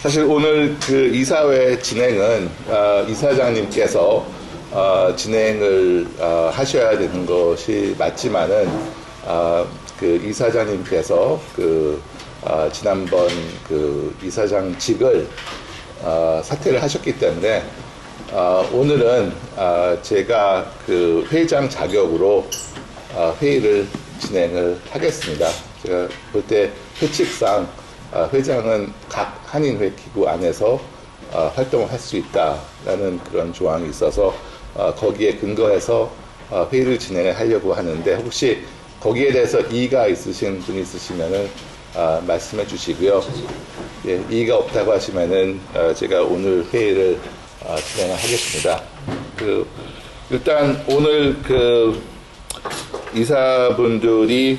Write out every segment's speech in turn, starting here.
사실 오늘 그 이사회 진행은 이사장님께서 진행을 하셔야 되는 것이 맞지만은 그 이사장님께서 지난번 그 이사장직을 사퇴를 하셨기 때문에 오늘은 제가 그 회장 자격으로 회의를 진행을 하겠습니다. 제가 볼 때 회칙상 회장은 각 한인회 기구 안에서 활동을 할 수 있다라는 그런 조항이 있어서 거기에 근거해서 회의를 진행을 하려고 하는데, 혹시 거기에 대해서 이의가 있으신 분이 있으시면은 말씀해 주시고요. 예, 이의가 없다고 하시면은 제가 오늘 회의를 진행을 하겠습니다. 일단 오늘 이사분들이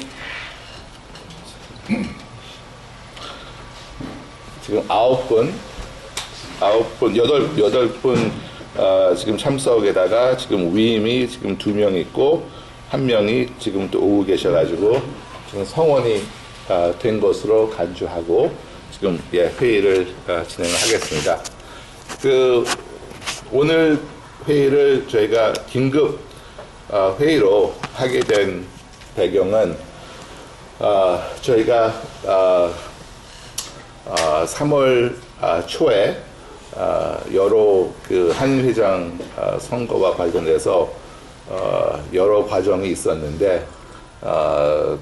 지금 9분, 8분 지금 참석에다가 지금 위임이 지금 2명 있고, 1명이 지금 또 오고 계셔가지고 지금 성원이 된 것으로 간주하고 지금 회의를 진행을 하겠습니다. 오늘 회의를 저희가 긴급 회의로 하게 된 배경은 저희가 3월 초에 여러 그 한인회장 선거와 관련해서 여러 과정이 있었는데,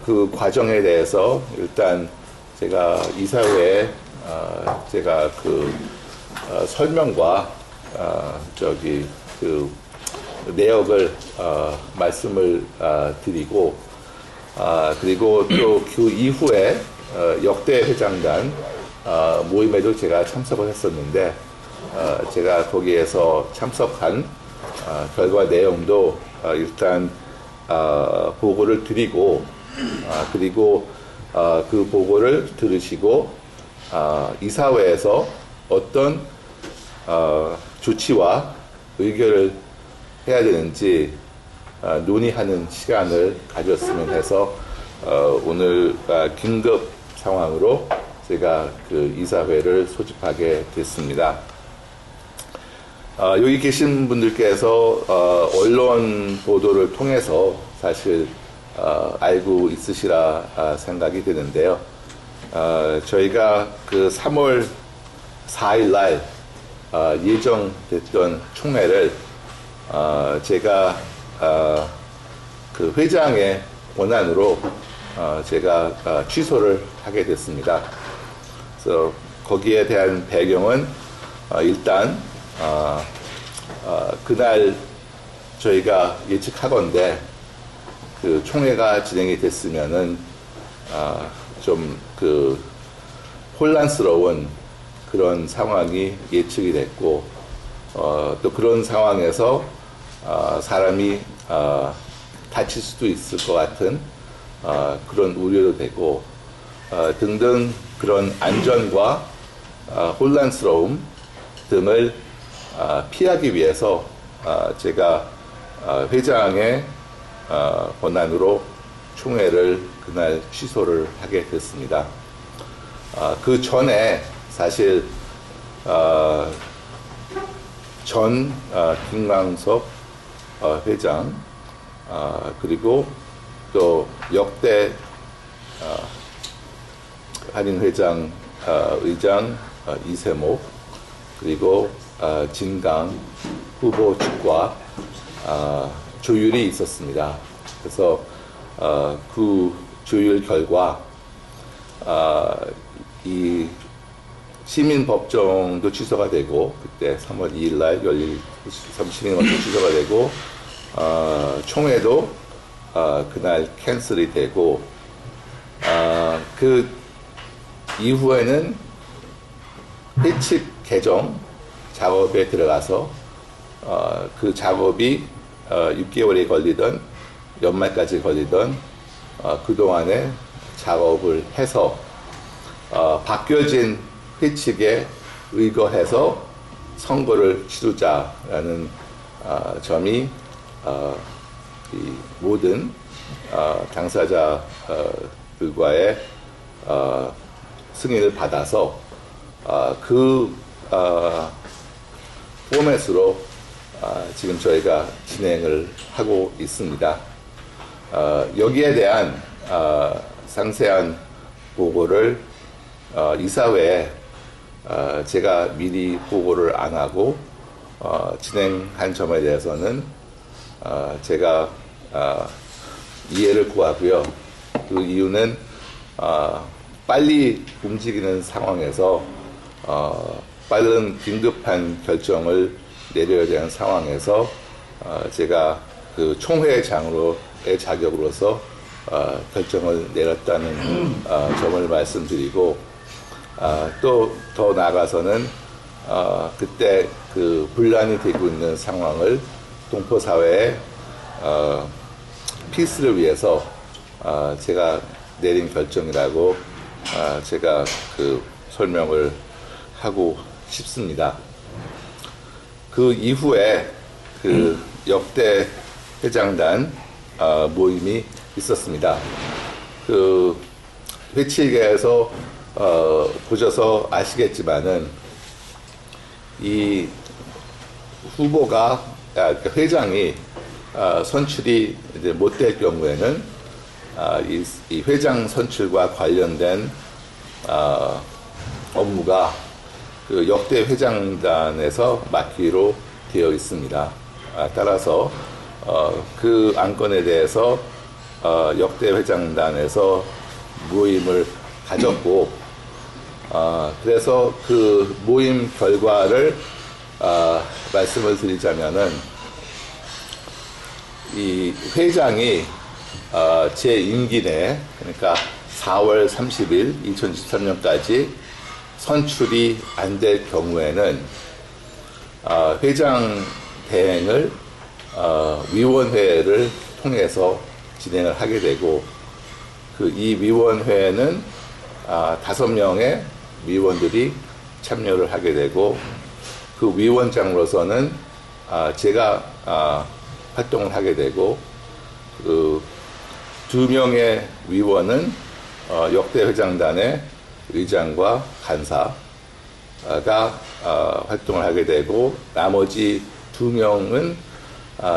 그 과정에 대해서 일단 제가 이사회에 제가 설명과 내역을 말씀을 드리고, 그리고 또 그 이후에 역대 회장단 모임에도 제가 참석을 했었는데, 제가 거기에서 참석한 결과 내용도 일단 보고를 드리고, 그리고 그 보고를 들으시고 이사회에서 어떤 조치와 의결을 해야 되는지 논의하는 시간을 가졌으면 해서 오늘 긴급 상황으로 제가 그 이사회를 소집하게 됐습니다. 여기 계신 분들께서 언론 보도를 통해서 사실 알고 있으시라 생각이 드는데요. 저희가 3월 4일 날 예정됐던 총회를 제가 그 회장의 권한으로 제가 취소를 하게 됐습니다. 그래서 거기에 대한 배경은 일단 그날 저희가 예측하건대 그 총회가 진행이 됐으면은 좀 혼란스러운 그런 상황이 예측이 됐고, 또 그런 상황에서 사람이 다칠 수도 있을 것 같은 그런 우려도 되고 등등 그런 안전과 혼란스러움 등을 피하기 위해서 제가 회장의 권한으로 총회를 그날 취소를 하게 됐습니다. 그 전에 사실 전 김광석 회장, 그리고 또 역대 한인회장 의장 이세목, 그리고 진강 후보 측과 조율이 있었습니다. 그래서 그 조율 결과 이 시민법정도 취소가 되고, 그때 3월 2일 날 열릴 시민법정 취소가 되고, 총회도 그날 캔슬이 되고, 그 이후에는 회칙 개정 작업에 들어가서 그 작업이 6개월이 걸리던 연말까지 걸리던 그동안에 작업을 해서 바뀌어진 회칙에 의거해서 선거를 치르자라는 점이 이 모든 당사자들과의 승인을 받아서 그 포맷으로 지금 저희가 진행을 하고 있습니다. 여기에 대한 상세한 보고를 이사회에 제가 미리 보고를 안 하고 진행한 점에 대해서는 제가 이해를 구하고요. 그 이유는 빨리 움직이는 상황에서 빠른 긴급한 결정을 내려야 되는 상황에서 제가 그 총회장으로의 자격으로서 결정을 내렸다는 점을 말씀드리고, 또 더 나아가서는 그때 그 분란이 되고 있는 상황을 동포사회의 피스를 위해서 제가 내린 결정이라고 제가 그 설명을 하고 싶습니다. 그 이후에 그 역대 회장단 모임이 있었습니다. 그 회칙에서 보셔서 아시겠지만은 이 후보가 회장이 선출이 이제 못될 경우에는 이 회장 선출과 관련된 업무가 그 역대 회장단에서 맡기로 되어 있습니다. 따라서 그 안건에 대해서 역대 회장단에서 모임을 가졌고, 그래서 그 모임 결과를 말씀을 드리자면은 이 회장이 제 임기 내, 그러니까 4월 30일 2013년까지 선출이 안 될 경우에는 회장 대행을 위원회를 통해서 진행을 하게 되고, 그 이 위원회에는 5명의 위원들이 참여를 하게 되고, 그 위원장으로서는 제가 활동을 하게 되고, 그 2명의 위원은 역대 회장단의 의장과 간사가 활동을 하게 되고, 나머지 2명은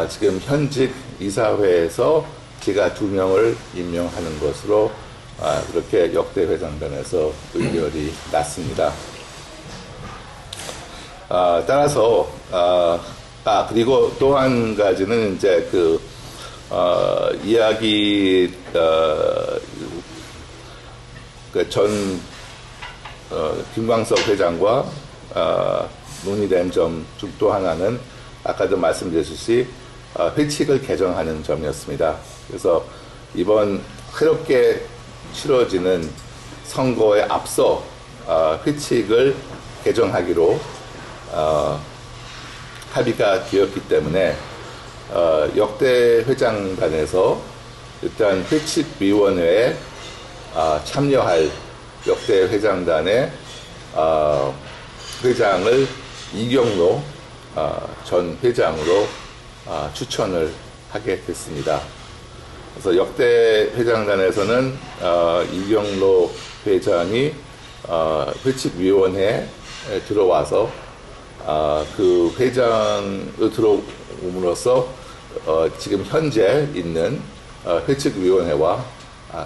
지금 현직 이사회에서 제가 2명을 임명하는 것으로 그렇게 역대 회장단에서 의결이 났습니다. 따라서 그리고 또 한 가지는 이제 그 이야기 전 김광석 회장과 논의된 점 중 또 하나는 아까도 말씀드렸듯이 회칙을 개정하는 점이었습니다. 그래서 이번 새롭게 치러지는 선거에 앞서 회칙을 개정하기로 합의가 되었기 때문에 역대 회장단에서 일단 회칙위원회에 참여할 역대 회장단의 회장을 이경로 전 회장으로 추천을 하게 됐습니다. 그래서 역대 회장단에서는 이경로 회장이 회칙위원회에 들어와서 그 회장을 들어옴으로써 지금 현재 있는 회칙위원회와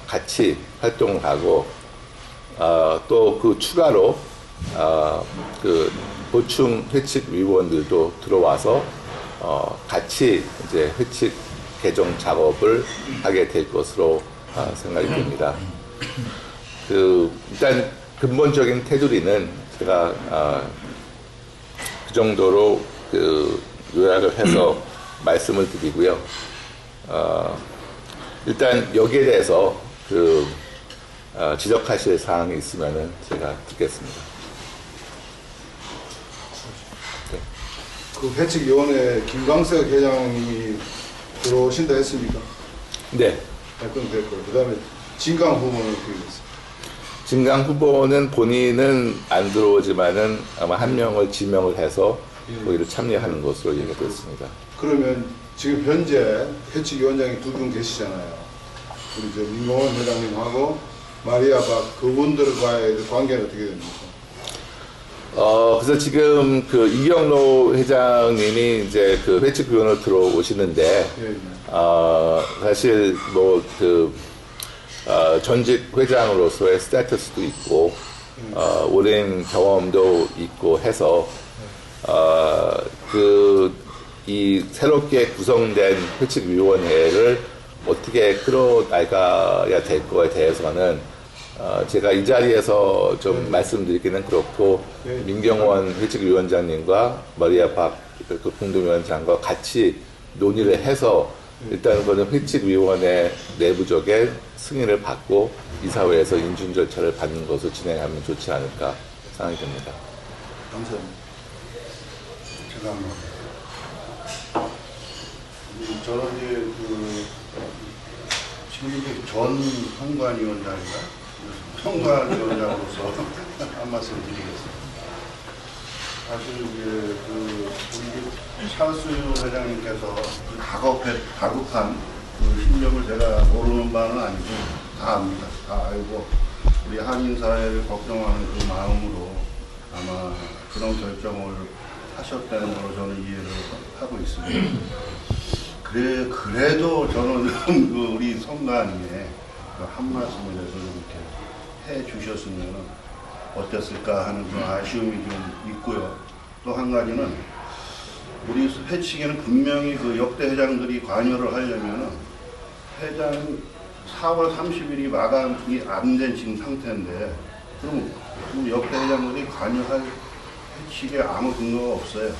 같이 활동을 하고, 또 그 추가로 그 보충 회칙위원들도 들어와서 같이 이제 회칙 개정 작업을 하게 될 것으로 생각이 됩니다. 일단 근본적인 테두리는 제가 그 정도로 요약을 해서 말씀을 드리고요. 일단 여기에 대해서 지적하실 사항이 있으면은 제가 듣겠습니다. 네. 그 회칙위원회 김광석 회장이 들어오신다 했습니까? 네. 그럼 됐고요. 그 다음에 진강 후보는 어떻게 됐어요? 진강 후보는 본인은 안 들어오지만은 아마 한 명을 지명을 해서 거기를 참여하는 것으로 얘기가 됐습니다. 그러면 지금 현재 회칙위원장이 2분 계시잖아요. 우리 저 민공원 회장님하고 마리아 박 그분들과의 관계는 어떻게 됩니까? 그래서 지금 그 이경로 회장님이 이제 그 회칙위원으로 들어오시는데, 예, 예. 사실 뭐 그, 전직 회장으로서의 스태투스도 있고, 오랜 경험도 있고 해서, 이 새롭게 구성된 회칙위원회를 어떻게 끌어나가야 될 거에 대해서는 제가 이 자리에서 좀 말씀드리기는 그렇고 민경원 회칙위원장님과 마리아 박 공동위원장과 같이 논의를 해서 일단 그거는 회칙위원회 내부적인 승인을 받고 이사회에서 인준 절차를 받는 것으로 진행하면 좋지 않을까 생각이 듭니다. 감사합니다. 제가 한번. 저는 이제 지금 이제 전 선관위원장인가? 선관위원장으로서 한 말씀 드리겠습니다. 사실 이제 우리 찰스 회장님께서 다급한 심정을 제가 모르는 바는 아니고 다 압니다. 다 알고 우리 한인 사회를 걱정하는 그 마음으로 아마 그런 결정을 하셨다는 걸로 저는 이해를 하고 있습니다. 그래도 저는 우리 성관위에 한 말씀을 이렇게 해 주셨으면 어땠을까 하는 그런 아쉬움이 좀 있고요. 또 한 가지는 우리 회칙에는 분명히 그 역대 회장들이 관여를 하려면은 회장 4월 30일이 마감이 안 된 지금 상태인데 그럼 역대 회장들이 관여할 회칙에 아무 근거가 없어요.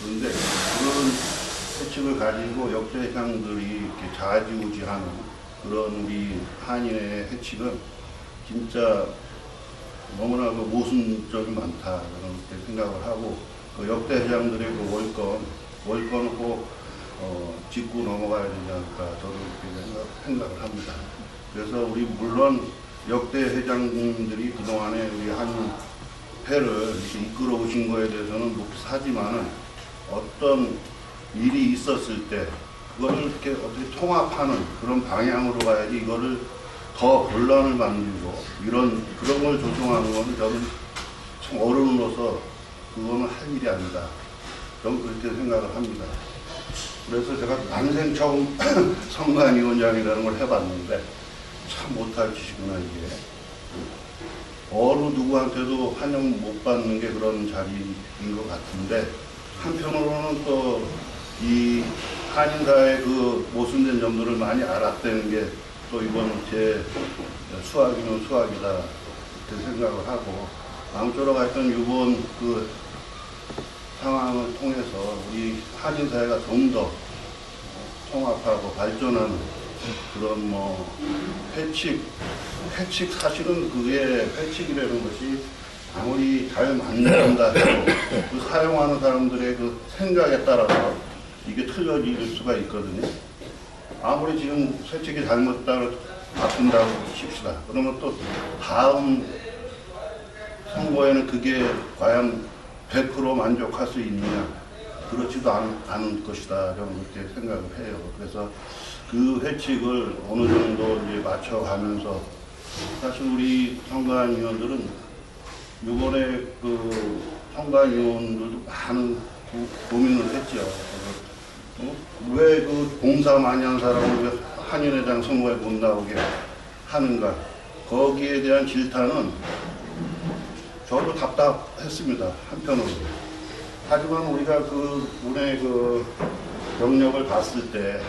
그런데 그런 회칙을 가지고 역대 회장들이 이렇게 좌지우지하는 그런 우리 한인의 회칙은 진짜 너무나 그 모순적이 많다 그런 생각을 하고 그 역대 회장들의 그 월권을 꼭 짚고 넘어가야 되지 않을까 저도 그렇게 생각을 합니다. 그래서 우리 물론 역대 회장님들이 그동안에 우리 한인회를 이렇게 이끌어 오신 거에 대해서는 묵하지만은 어떤 일이 있었을 때 그거를 이렇게 어떻게 통합하는 그런 방향으로 가야지 이거를 더 혼란을 만들고 그런 걸 조정하는 거는 저는 참 어른으로서 그거는 할 일이 아니다. 저는 그렇게 생각을 합니다. 그래서 제가 난생 처음 선관위원장이라는 걸 해봤는데 참 못할 짓이구나 이게. 어느 누구한테도 환영 못 받는 게 그런 자리인 것 같은데 한편으로는 또 이 한인사의 그 모순된 점들을 많이 알았다는 게 또 이번 제 수학이면 수학이다 그렇게 생각을 하고 아무쪼록 하여튼 이번 그 상황을 통해서 우리 한인사회가 좀 더 통합하고 발전하는 그런 뭐 회칙 사실은 그게 회칙이라는 것이 아무리 잘 만든다 해도 그 사용하는 사람들의 그 생각에 따라서 이게 틀려질 수가 있거든요. 아무리 지금 회칙이 잘못다고 바꾼다고 칩시다. 그러면 또 다음 선거에는 그게 과연 100% 만족할 수 있느냐? 그렇지도 않은 것이다. 저는 그렇게 생각을 해요. 그래서 그 회칙을 어느 정도 이제 맞춰가면서 사실 우리 선관위원들은 이번에 그 선관위원들도 많은 고민을 했죠. 왜 그 봉사 많이 한 사람을 왜 한인회장 선거에 못 나오게 하는가? 거기에 대한 질타는 저도 답답했습니다. 한편으로. 하지만 우리가 그 운의 그 경력을 봤을 때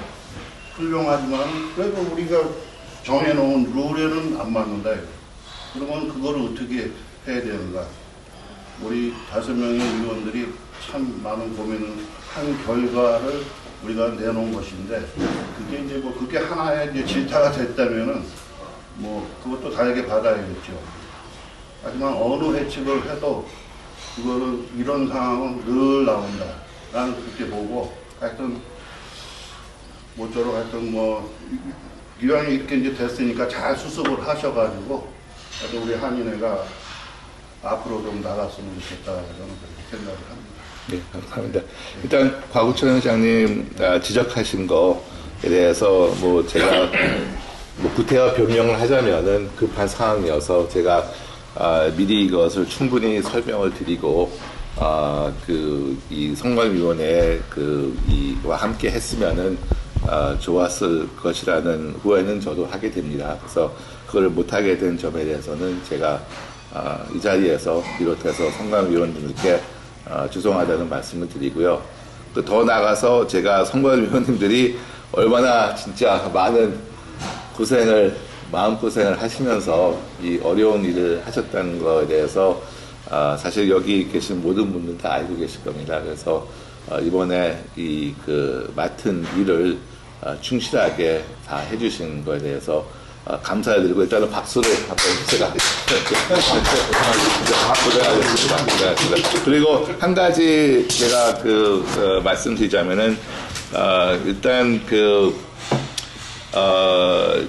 훌륭하지만 그래도 우리가 정해놓은 룰에는 안 맞는다. 그러면 그거를 어떻게 해야 되는가? 우리 5명의 위원들이 참 많은 고민을 한 결과를 우리가 내놓은 것인데 그게 이제 뭐 그게 하나의 이제 질타가 됐다면은 뭐 그것도 다르게 받아야겠죠. 하지만 어느 회칙을 해도 그거는 이런 상황은 늘 나온다. 나는 그렇게 보고 하여튼 모쪼록 하여튼 뭐 이왕이 이렇게 이제 됐으니까 잘 수습을 하셔가지고 하여튼 우리 한인회가 앞으로 좀 나갔으면 좋겠다 저는 그렇게 생각을 합니다. 네, 감사합니다. 일단 곽우천 회장님 지적하신 거에 대해서 뭐 제가 뭐 구태여 변명을 하자면은 급한 상황이어서 제가 미리 이것을 충분히 설명을 드리고 이 선관위원회 이와 함께 했으면은 좋았을 것이라는 후회는 저도 하게 됩니다. 그래서 그걸 못하게 된 점에 대해서는 제가 이 자리에서 비롯해서 선관위원님들께 죄송하다는 말씀을 드리고요. 더 나아가서 제가 선관위원님들이 얼마나 진짜 많은 마음고생을 하시면서 이 어려운 일을 하셨다는 것에 대해서 사실 여기 계신 모든 분들 다 알고 계실 겁니다. 그래서 이번에 맡은 일을 충실하게 다 해주신 것에 대해서 감사를 드리고 일단은 박수를 한번 제가 고생하셨습니다. 그리고 한 가지 제가 말씀드리자면은 일단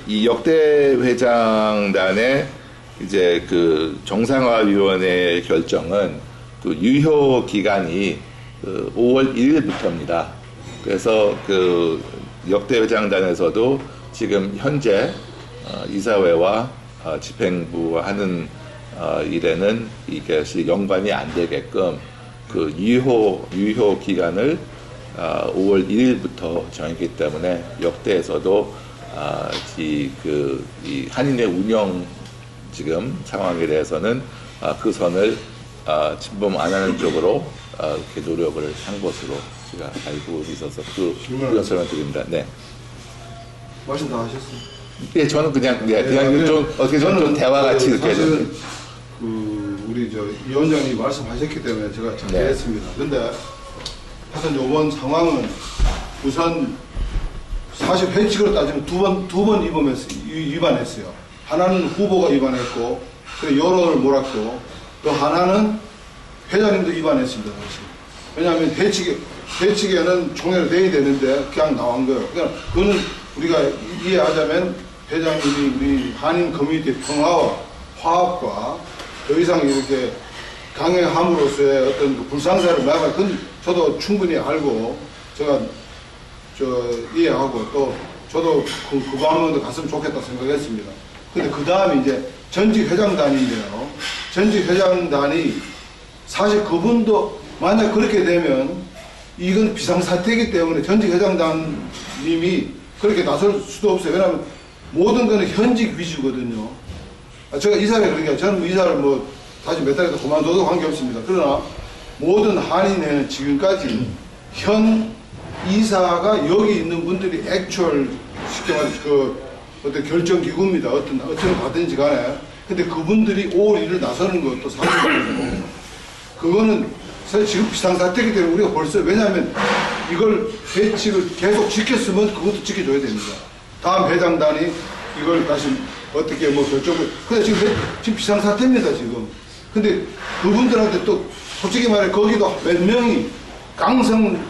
이 역대 회장단의 이제 정상화위원회 결정은 유효 기간이 5월 1일부터입니다. 그래서 역대 회장단에서도 지금 현재 이사회와 집행부가 하는 일에는 이것이 연관이 안 되게끔 유효 기간을 5월 1일부터 정했기 때문에 역대에서도 이 한인의 운영 지금 상황에 대해서는 그 선을 침범 안 하는 쪽으로 이렇게 노력을 한 것으로 제가 알고 있어서 그런 설명 드립니다. 네. 말씀 다 하셨어요? 예, 저는 그냥 좀 어떻게 좀 대화 같이 이렇게 사실은 우리 위원장님이 말씀하셨기 때문에 제가 자제했습니다. 그런데 하여튼 이번 상황은 우선 사실 회칙으로 따지면 두 번 위반했어요. 하나는 후보가 위반했고, 그리고 여론을 몰았고, 또 하나는 회장님도 위반했습니다. 사실. 왜냐하면 회칙에는 총회를 내야 되는데 그냥 나온 거예요. 그러니까 그거는 우리가 이해하자면 회장님이 우리 한인 커뮤니티 평화와 화합과 더 이상 이렇게 강행함으로써의 어떤 불상사를 막아, 그건 저도 충분히 알고 제가 이해하고 또 저도 그 방법도 갔으면 좋겠다 생각했습니다. 근데 그 다음에 이제 전직 회장단인데요. 전직 회장단이 사실 그분도 만약 그렇게 되면 이건 비상사태이기 때문에 전직 회장단님이 그렇게 나설 수도 없어요. 왜냐하면 모든 거는 현직 위주거든요. 제가 이사를 그러니까 저는 이사를 다시 몇 달에도 그만둬도 관계없습니다. 그러나 모든 한인회는 지금까지 현 이사가 여기 있는 분들이 액츄얼 쉽게 말해서 어떤 결정기구입니다. 어떤 받든지 간에. 근데 그분들이 5월 1일 나서는 것도 사실이고 그거는 사실 지금 비상사태이기 때문에 우리가 벌써 왜냐하면 이걸 회칙을 계속 지켰으면 그것도 지켜줘야 됩니다. 다음 회장단이 이걸 다시 어떻게 결정을 근데 지금 비상사태입니다 지금. 근데 그분들한테 또 솔직히 말해 거기도 몇 명이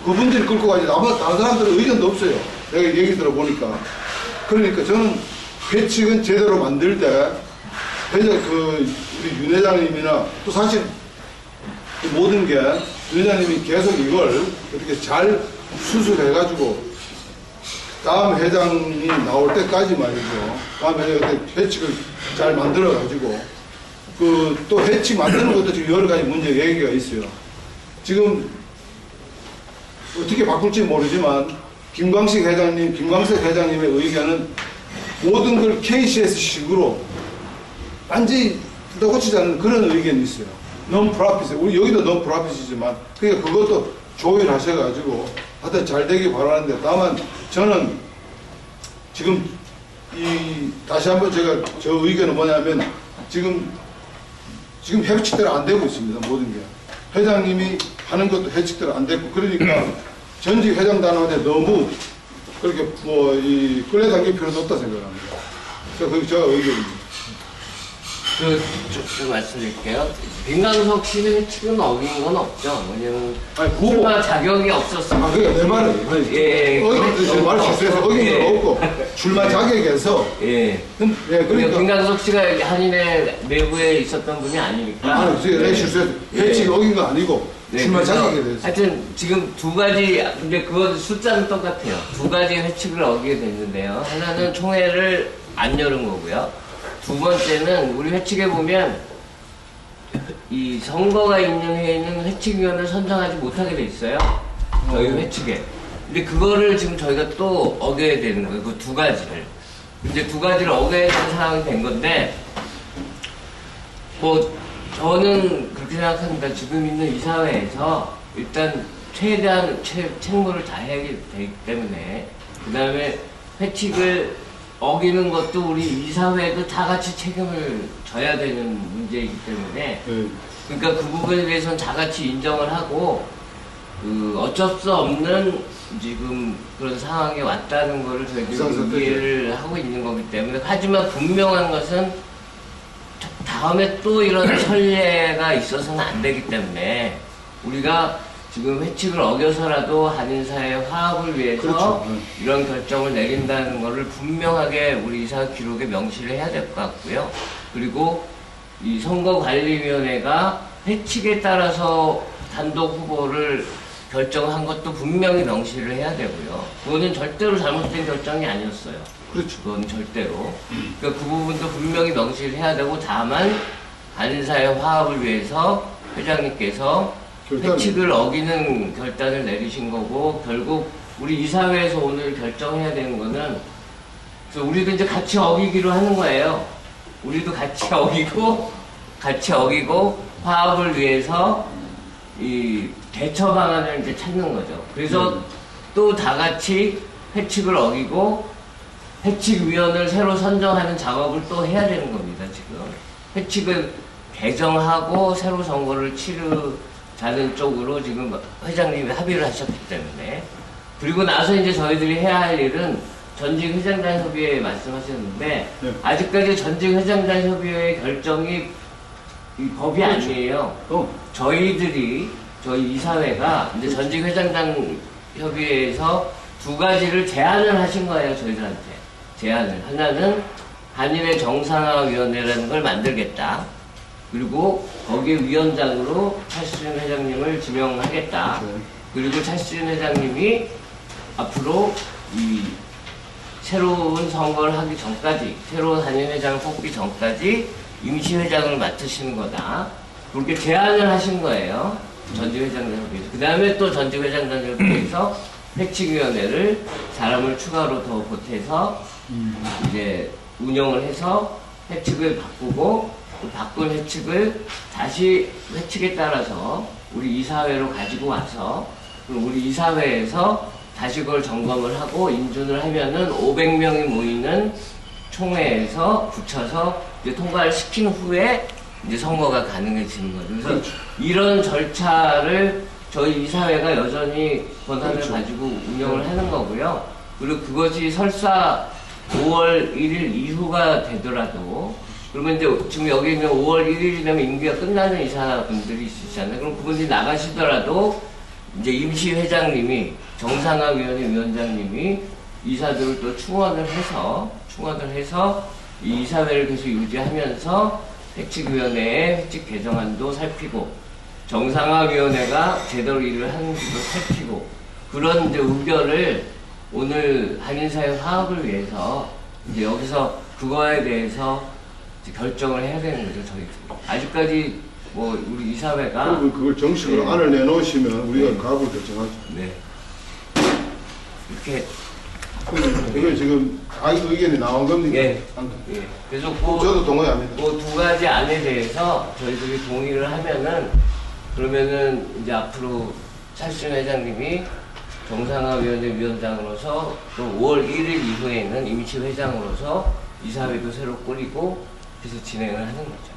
그분들이 끌고 가지 다른 사람들은 의견도 없어요. 내가 얘기 들어보니까. 그러니까 저는 회칙은 제대로 만들 때 우리 윤 회장님이나 또 사실 모든 게 윤 회장님이 계속 이걸 어떻게 잘 수술해가지고 다음 회장이 나올 때까지 말이죠. 다음 회장이 회칙을 잘 만들어가지고 또 회칙 만드는 것도 지금 여러 가지 문제 얘기가 있어요. 지금 어떻게 바꿀지 모르지만 김광석 회장님의 의견은 모든 걸 KCS식으로 완전히 고치지 않는 그런 의견이 있어요. non-profit, 우리 여기도 non-profit이지만 그러니까 그것도 조율하셔가지고 하여튼 잘 되길 바라는데 다만 저는 지금 다시 한번 제가 저 의견은 뭐냐면 지금 회칙대로 안 되고 있습니다. 모든 게. 회장님이 하는 것도 회칙대로 안 됐고 그러니까 전직 회장단한테 너무 그렇게 끌려당길 필요도 없다 생각합니다. 그게 제가 의견입니다. 저 말씀드릴게요. 김광석 씨는 회칙은 어긴 건 없죠. 왜냐면 후보 출마 자격이 없었으면. 그러니까 내 말은 말 실수해서 어긴 건 없고 출마 자격에서 그러니까 김광석 씨가 한인회 내부에 있었던 분이 아니니까. 내 실수해서 회칙이 어긴 건 아니고 출마 자격에 대해서. 하여튼 지금 두 가지 근데 그거 숫자는 똑같아요. 두 가지 회칙을 어기게 됐는데요. 하나는 총회를 안 열은 거고요. 두 번째는 우리 회칙에 보면 이 선거가 있는 회에는 회칙위원을 선정하지 못하게 돼 있어요. 저희 회칙에. 근데 그거를 지금 저희가 또 어겨야 되는 거예요. 그 두 가지를. 이제 두 가지를 어겨야 되는 상황이 된 건데, 뭐, 저는 그렇게 생각합니다. 지금 있는 이사회에서 일단 최대한 책무를 다해야 되기 때문에, 그 다음에 회칙을 어기는 것도 우리 이사회도 다 같이 책임을 져야 되는 문제이기 때문에, 그러니까 그 부분에 대해서는 다 같이 인정을 하고, 어쩔 수 없는 지금 그런 상황에 왔다는 거를 저희들이 이해를 하고 있는 거기 때문에, 하지만 분명한 것은 다음에 또 이런 선례가 있어서는 안 되기 때문에 우리가 지금 회칙을 어겨서라도 한인사회 화합을 위해서 그렇죠. 이런 결정을 내린다는 것을 분명하게 우리 이사 기록에 명시를 해야 될 것 같고요. 그리고 이 선거관리위원회가 회칙에 따라서 단독 후보를 결정한 것도 분명히 명시를 해야 되고요. 그거는 절대로 잘못된 결정이 아니었어요. 그렇죠. 그건 절대로. 그러니까 그 부분도 분명히 명시를 해야 되고, 다만 한인사회 화합을 위해서 회장님께서 회칙을 어기는 결단을 내리신 거고, 결국 우리 이사회에서 오늘 결정해야 되는 거는, 그래서 우리도 이제 같이 어기기로 하는 거예요. 우리도 같이 어기고 화합을 위해서 이 대처 방안을 이제 찾는 거죠. 그래서 또 다 같이 회칙을 어기고 회칙위원을 새로 선정하는 작업을 또 해야 되는 겁니다, 지금. 회칙을 개정하고 새로 선거를 치르자는 쪽으로 지금 회장님이 합의를 하셨기 때문에. 그리고 나서 이제 저희들이 해야 할 일은 전직 회장단 협의회 말씀하셨는데, 네. 아직까지 전직 회장단 협의회의 결정이 이 법이 아니에요. 저희 이사회가 이제 전직 회장단 협의회에서 두 가지를 제안을 하신 거예요, 저희들한테. 제안을. 하나는 한인의 정상화위원회라는 걸 만들겠다. 그리고 거기에 위원장으로 차시준 회장님을 지명하겠다. 그리고 차시준 회장님이 앞으로 이 새로운 선거를 하기 전까지, 새로운 한인회장을 뽑기 전까지 임시회장을 맡으시는 거다. 그렇게 제안을 하신 거예요. 전직회장단협의회에서. 그 다음에 또 전직회장단협의회에서 회칙위원회를 사람을 추가로 더 보태서 이제 운영을 해서 회칙을 바꾸고, 그 바꾼 회칙을 다시 회칙에 따라서 우리 이사회로 가지고 와서, 그럼 우리 이사회에서 다시 그걸 점검을 하고 인준을 하면은 500명이 모이는 총회에서 붙여서 이제 통과를 시킨 후에 이제 선거가 가능해지는 거죠. 그래서 그렇죠. 이런 절차를 저희 이사회가 여전히 권한을 그렇죠. 가지고 운영을 하는 거고요. 그리고 그것이 설사 5월 1일 이후가 되더라도, 그러면 이제 지금 여기 있는 5월 1일이 되면 임기가 끝나는 이사분들이 있으시잖아요. 그럼 그분들이 나가시더라도 이제 임시회장님이, 정상화위원회 위원장님이 이사들을 또 충원을 해서 이 이사회를 계속 유지하면서 회칙위원회의 회칙 개정안도 살피고, 정상화위원회가 제대로 일을 하는지도 살피고, 그런 이제 의결을 오늘 한인사회 화합을 위해서 이제 여기서 그거에 대해서 이제 결정을 해야 되는 거죠, 저희들이. 아직까지 뭐 우리 이사회가. 그리고 그걸 정식으로 네. 안을 내놓으시면 우리가 네. 가업을 결정하죠. 네. 이렇게. 이게 지금 의견이 나온 겁니까? 예. 예. 그래서 저도 동의합니다. 그 두 가지 안에 대해서 저희들이 동의를 하면은, 그러면은 이제 앞으로 차시준 회장님이 정상화위원회 위원장으로서, 또 5월 1일 이후에는 임시회장으로서 이사회도 새로 꾸리고 그래서 진행을 하는 거죠.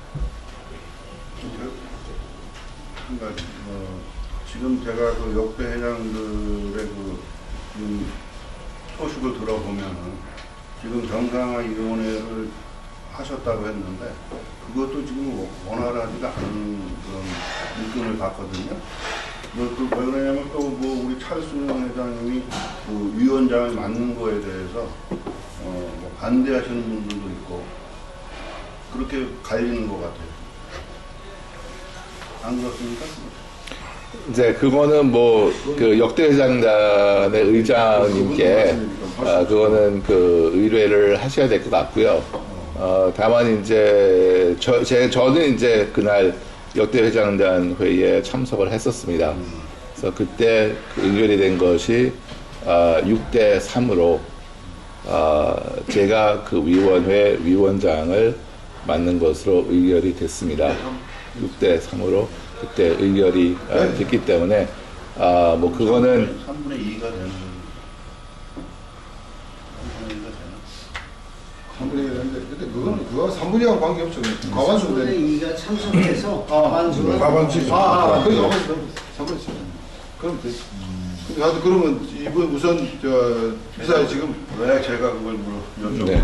그러니까 지금 제가 그 역대 회장들의 소식을 들어보면은 지금 정상화위원회를 하셨다고 했는데 그것도 지금 원활하지가 않은 그런 느낌을 받거든요. 왜 그러냐면 또 뭐 우리 찰순 회장님이 그 위원장을 맡는 거에 대해서 뭐 반대하시는 분들도 있고 그렇게 갈리는 것 같아요. 안 그렇습니까? 이제 그거는 뭐 그 역대 회장단의 의장님께 그거는 그 의뢰를 하셔야 될 것 같고요. 다만 이제 저는 이제 그날 역대 회장단 회의에 참석을 했었습니다. 그래서 그때 의결이 된 것이 6대 3으로 제가 그 위원회 위원장을 맡는 것으로 의결이 됐습니다. 6대 3으로 그때 의결이 됐기 때문에 뭐 그거는 3분의 2가 되는 3분의 2가 되나? 3분의 1 했는데 근데 그거 3분의 2하고 관계없죠. 과반수 되는 2가 참석해서 과반수가 과반수. 그게 과반수. 3분의 1. 그럼 되지. 근데 하여튼 그러면 이번 우선 이사회 지금 왜 제가 그걸 여쭤보냐면 네.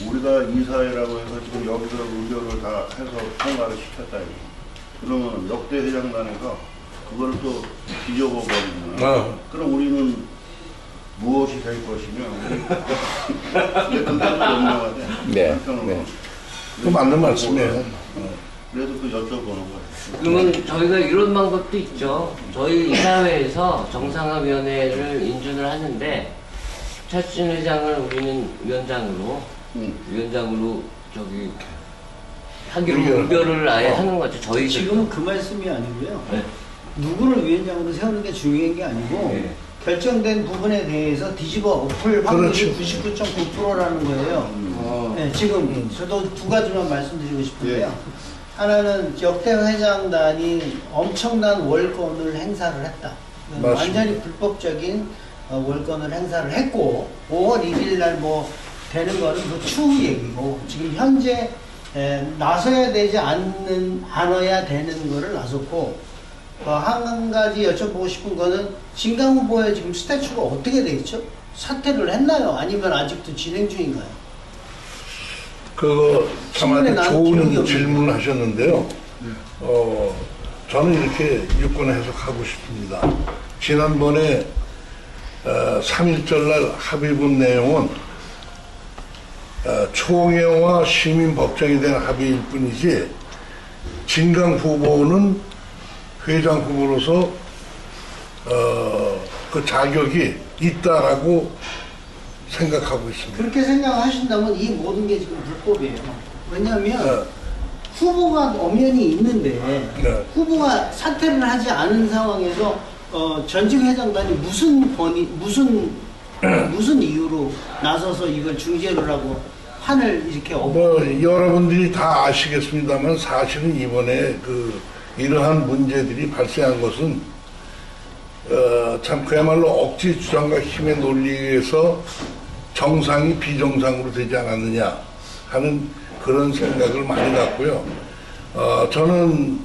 우리가 이사회라고 해서 지금 여기서 의결을 다 해서 통과를 시켰다 이거. 그러면 역대 회장단에서 그걸 또 뒤집어 버리면 그럼 우리는 무엇이 될 것이며 이제 그것도 명명하되 네, 한편으로 네. 그 맞는 말씀이에요. 그래도 그 여쭤보는 거예요. 그러면 저희가 이런 방법도 있죠. 저희 이사회에서 정상화위원회를 인준을 하는데 차춘 회장을 우리는 위원장으로 저기 하기로 의결을 아예 하는 거죠. 저희 지금은 그 말씀이 아니고요. 네. 누구를 위원장으로 세우는 게 중요한 게 아니고 네. 결정된 부분에 대해서 뒤집어 엎을 확률이 99.9%라는 거예요. 네, 지금 저도 두 가지만 말씀드리고 싶은데요. 하나는 역대 회장단이 엄청난 월권을 행사를 했다. 완전히 불법적인 월권을 행사를 했고 5월 1일 날 뭐 되는 거는 그 추후 얘기고 지금 현재 나서야 되지 않아야 되는 거를 나섰고 한 가지 여쭤보고 싶은 거는 진강 후보의 지금 스태츄가 어떻게 돼 있죠? 사퇴를 했나요? 아니면 아직도 진행 중인가요? 그거 참 아주 신문에 나온 기록이 좋은 없는데. 질문을 하셨는데요. 저는 이렇게 유권 해석하고 싶습니다. 지난번에 3.1절 날 합의문 내용은 총회와 시민법정이 된 합의일 뿐이지 진강 후보는 회장 후보로서 그 자격이 있다라고 생각하고 있습니다. 그렇게 생각하신다면 이 모든 게 지금 불법이에요. 왜냐하면 후보가 엄연히 있는데 네. 후보가 사퇴를 하지 않은 상황에서 전직 회장단이 무슨 이유로 나서서 이걸 중재를 하고 판을 이렇게 여러분들이 다 아시겠습니다만 사실은 이번에 이러한 문제들이 발생한 것은 참 그야말로 억지 주장과 힘의 논리에 의해서 정상이 비정상으로 되지 않았느냐 하는 그런 생각을 많이 갖고요. 저는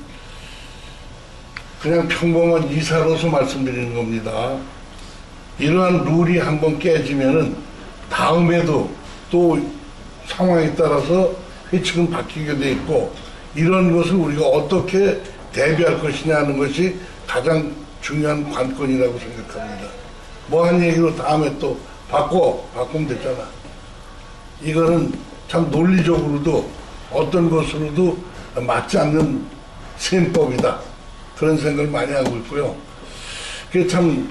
그냥 평범한 이사로서 말씀드리는 겁니다. 이러한 룰이 한번 깨지면은 다음에도 또 상황에 따라서 회칙은 바뀌게 돼 있고 이런 것을 우리가 어떻게 대비할 것이냐 하는 것이 가장 중요한 관건이라고 생각합니다. 뭐한 얘기로 다음에 또 바꾸면 됐잖아. 이거는 참 논리적으로도 어떤 것으로도 맞지 않는 셈법이다. 그런 생각을 많이 하고 있고요. 그게 참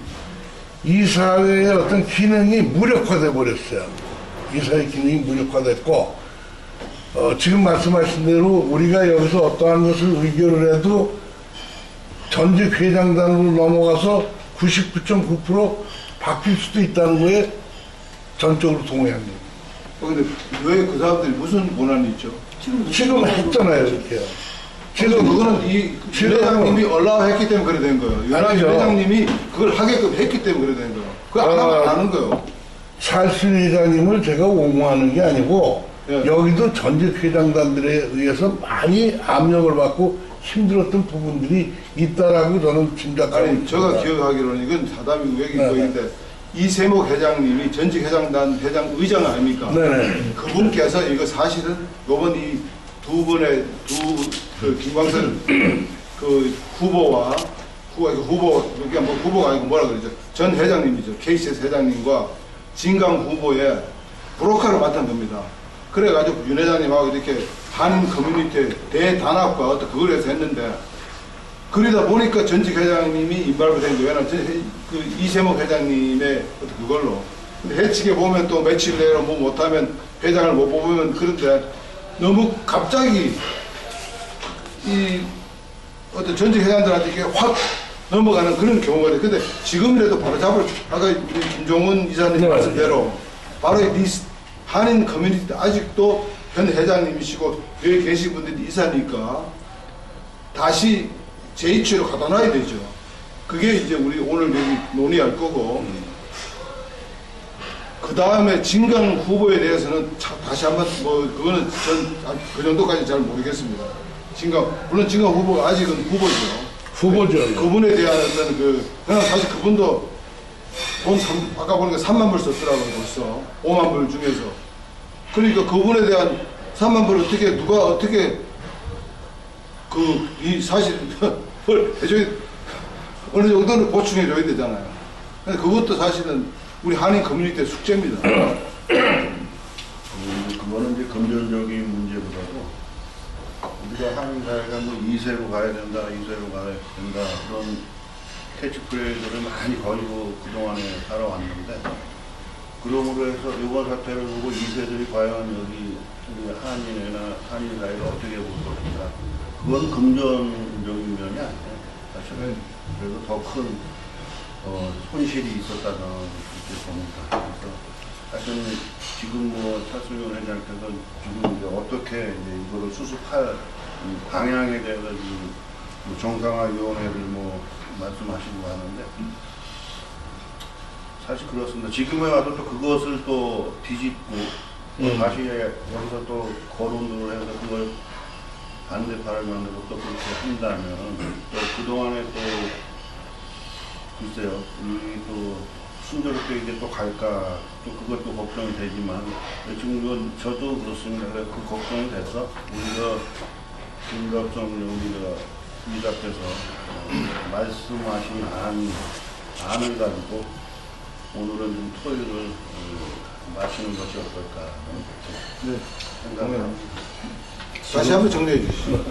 이사회의 어떤 기능이 무력화돼 버렸어요. 이사회 기능이 무력화됐고 지금 말씀하신 대로 우리가 여기서 어떠한 것을 의결을 해도 전직 회장단으로 넘어가서 99.9% 바뀔 수도 있다는 거에 전적으로 동의합니다. 근데 왜 그 사람들이 무슨 원한이 있죠? 지금 했잖아요, 이렇게요. 지금 그거는 이 회장님이 올라왔기 때문에 그래 된 거예요. 윤학이 아니죠. 회장님이 그걸 하게끔 했기 때문에 그래 된 거예요. 그거 안 하면 안 하는 거예요. 살순 회장님을 제가 옹호하는 게 아니고 예. 여기도 전직 회장단들에 의해서 많이 압력을 받고 힘들었던 부분들이 있다라고 저는 짐작하고 아니 있습니다. 제가 기억하기로는 이건 사담이고 외긴 네, 거인데 이세목 회장님이 전직 회장단 회장 의장 아닙니까? 네네. 그분께서 이거 사실은 요번 이 두 분의 그 김광선 그 후보가 그게 뭐 후보가 아니고 뭐라 그러죠? 전 회장님이죠. KCS 회장님과 진강 후보의 브로커를 맡은 겁니다. 그래가지고 윤 회장님하고 이렇게 한 커뮤니티 대단합과 어떤 그걸 해서 했는데 그러다 보니까 전직 회장님이 임발부 된 거예요. 왜냐면 그 이세목 회장님의 어떤 그걸로. 근데 해치게 보면 또 며칠 내로 뭐 못하면 회장을 못 뽑으면 그런데 너무 갑자기 이 어떤 전직 회장들한테 이게 확 넘어가는 그런 경우가 돼. 근데 지금이라도 바로 잡을, 아까 우리 김종훈 이사님 네. 말씀대로 바로 이 한인 커뮤니티 아직도 현 회장님이시고 여기 계신 분들이 이사니까 다시 제2취로 갖다 놔야 되죠. 그게 이제 우리 오늘 여기 논의할 거고, 그 다음에 진강 후보에 대해서는 다시 한번 그거는 전 그 정도까지 잘 모르겠습니다. 물론 진강 후보가 아직은 후보죠. 그분에 대한 어떤 그냥 사실 그분도 아까 보니까 3만 불 썼더라고요, 벌써. 5만 불 중에서. 그러니까 그분에 대한 3만 불 누가 어떻게 사실 뭘 해줘야, 어느 정도는 보충해줘야 되잖아요. 근데 그것도 사실은 우리 한인 커뮤니티의 숙제입니다. 그거는 이제 금전적인 문제보다도 우리가 한인 사회가 뭐 2세로 가야 된다, 2세로 가야 된다 그런 캐치프레이즈를 많이 걸고 그동안에 살아왔는데, 그러므로 해서 이번 사태를 보고 2세들이 과연 여기 우리 한인이나 한인 사회를 어떻게 볼 것인가, 그건 금전적인 면이 아니에요. 사실은 그래도 더 큰 손실이 있었다는 그렇게 봅니다. 그래서 사실 지금 차승현 회장께서 지금 이제 어떻게 이제 이거를 수습할 방향에 대해서 지금 정상화위원회를 말씀하시고 하는데, 사실 그렇습니다. 지금에 와서 또 그것을 또 뒤집고 다시 여기서 또 거론을 해서 그걸 반대파를 만들고 또 그렇게 한다면 또 그동안에 또 글쎄요, 또 순조롭게 이제 또 갈까, 또 그것도 걱정이 되지만, 지금 저도 그렇습니다. 그래서 그 걱정이 돼서 우리가 김갑성 우리가 이사께서 말씀하신 안을 가지고 오늘은 좀 토요일을 마치는 것이 어떨까 생각합니다. 다시 한번 정리해 주시죠.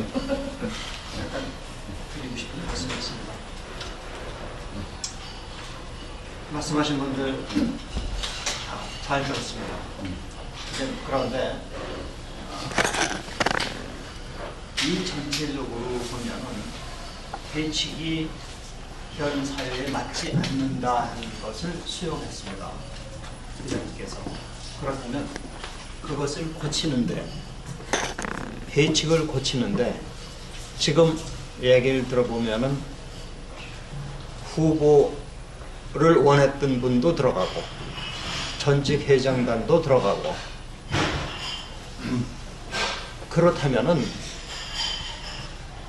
드리고 싶은 말씀이 있습니다. 말씀하신 분들 잘 들었습니다. 그런데 이 전체적으로 보면은 대책이 현 사회에 맞지 않는다 하는 것을 수용했습니다. 회장님께서. 그렇다면 그것을 고치는데, 대책을 고치는데 지금 얘기를 들어보면은 후보를 원했던 분도 들어가고 전직 회장단도 들어가고, 그렇다면은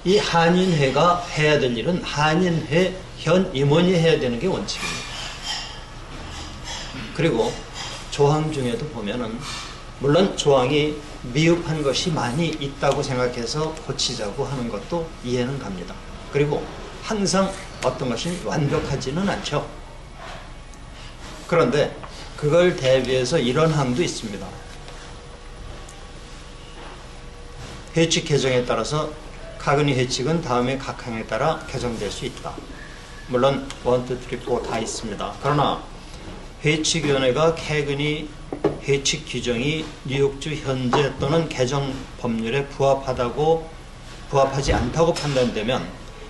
이 한인회가 해야 될 일은 한인회 현 임원이 해야 되는 게 원칙입니다. 그리고 조항 중에도 보면은 물론 조항이 미흡한 것이 많이 있다고 생각해서 고치자고 하는 것도 이해는 갑니다. 그리고 항상 어떤 것이 완벽하지는 않죠. 그런데 그걸 대비해서 이런 항도 있습니다. 회칙 개정에 따라서 카그니 회칙은 다음에 각 항에 따라 개정될 수 있다. 물론 1, 2, 3, 4 다 있습니다. 그러나 회칙위원회가 카그니 회칙 규정이 뉴욕주 현재 또는 개정 법률에 부합하지 않다고 판단되면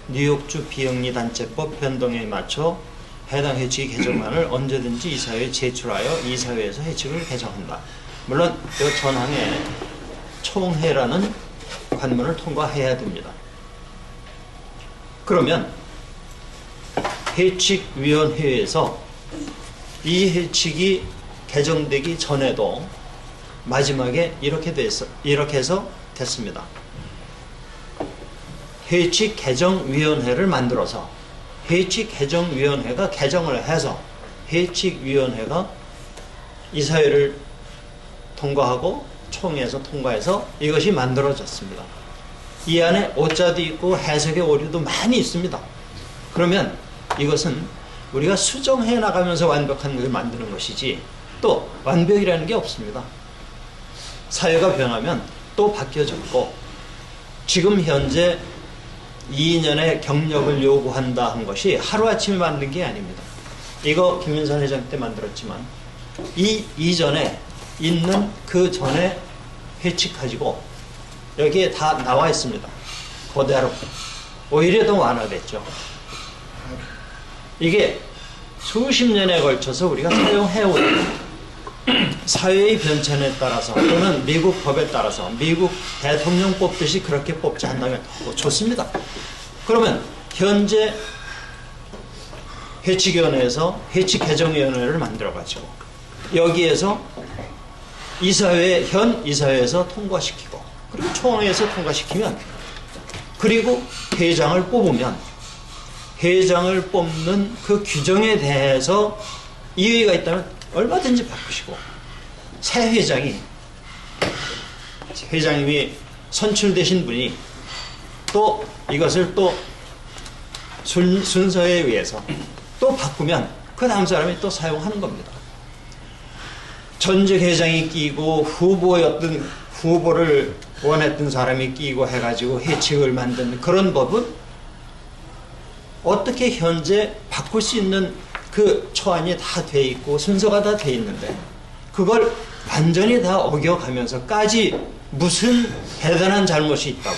뉴욕주 비영리단체법 변동에 맞춰 해당 회칙 개정안을 언제든지 이사회에 제출하여 이사회에서 회칙을 개정한다. 물론 이 전항에 총회라는 관문을 통과해야 됩니다. 그러면 회칙위원회에서 이 회칙이 개정되기 전에도 마지막에 이렇게 해서 됐습니다. 회칙 개정위원회를 만들어서 회칙 개정위원회가 개정을 해서 회칙위원회가 이사회를 통과하고 총회에서 통과해서 이것이 만들어졌습니다. 이 안에 오자도 있고 해석의 오류도 많이 있습니다. 그러면 이것은 우리가 수정해 나가면서 완벽한 것을 만드는 것이지 또 완벽이라는 게 없습니다. 사회가 변하면 또 바뀌어졌고 지금 현재 2년의 경력을 요구한다 한 것이 하루아침에 만든 게 아닙니다. 이거 김윤선 회장 때 만들었지만 이 이전에 있는 그 전에 회칙 가지고 여기에 다 나와 있습니다. 그대로 오히려 더 완화됐죠. 이게 수십 년에 걸쳐서 우리가 사용해온 사회의 변천에 따라서 또는 미국 법에 따라서 미국 대통령 뽑듯이 그렇게 뽑지 한다면 좋습니다. 그러면 현재 해치위원회에서 해치개정위원회를 만들어가지고 여기에서 현 이사회에서 통과시키고 그리고 총회에서 통과시키면 그리고 회장을 뽑으면 회장을 뽑는 그 규정에 대해서 이의가 있다면 얼마든지 바꾸시고 새 회장님이 선출되신 분이 또 이것을 또 순서에 의해서 또 바꾸면 그 다음 사람이 또 사용하는 겁니다. 전직 회장이 끼고 후보를 원했던 사람이 끼고 해가지고 해칙을 만드는 그런 법은 어떻게 현재 바꿀 수 있는 그 초안이 다 돼 있고 순서가 다 돼 있는데 그걸 완전히 다 어겨가면서까지 무슨 대단한 잘못이 있다고.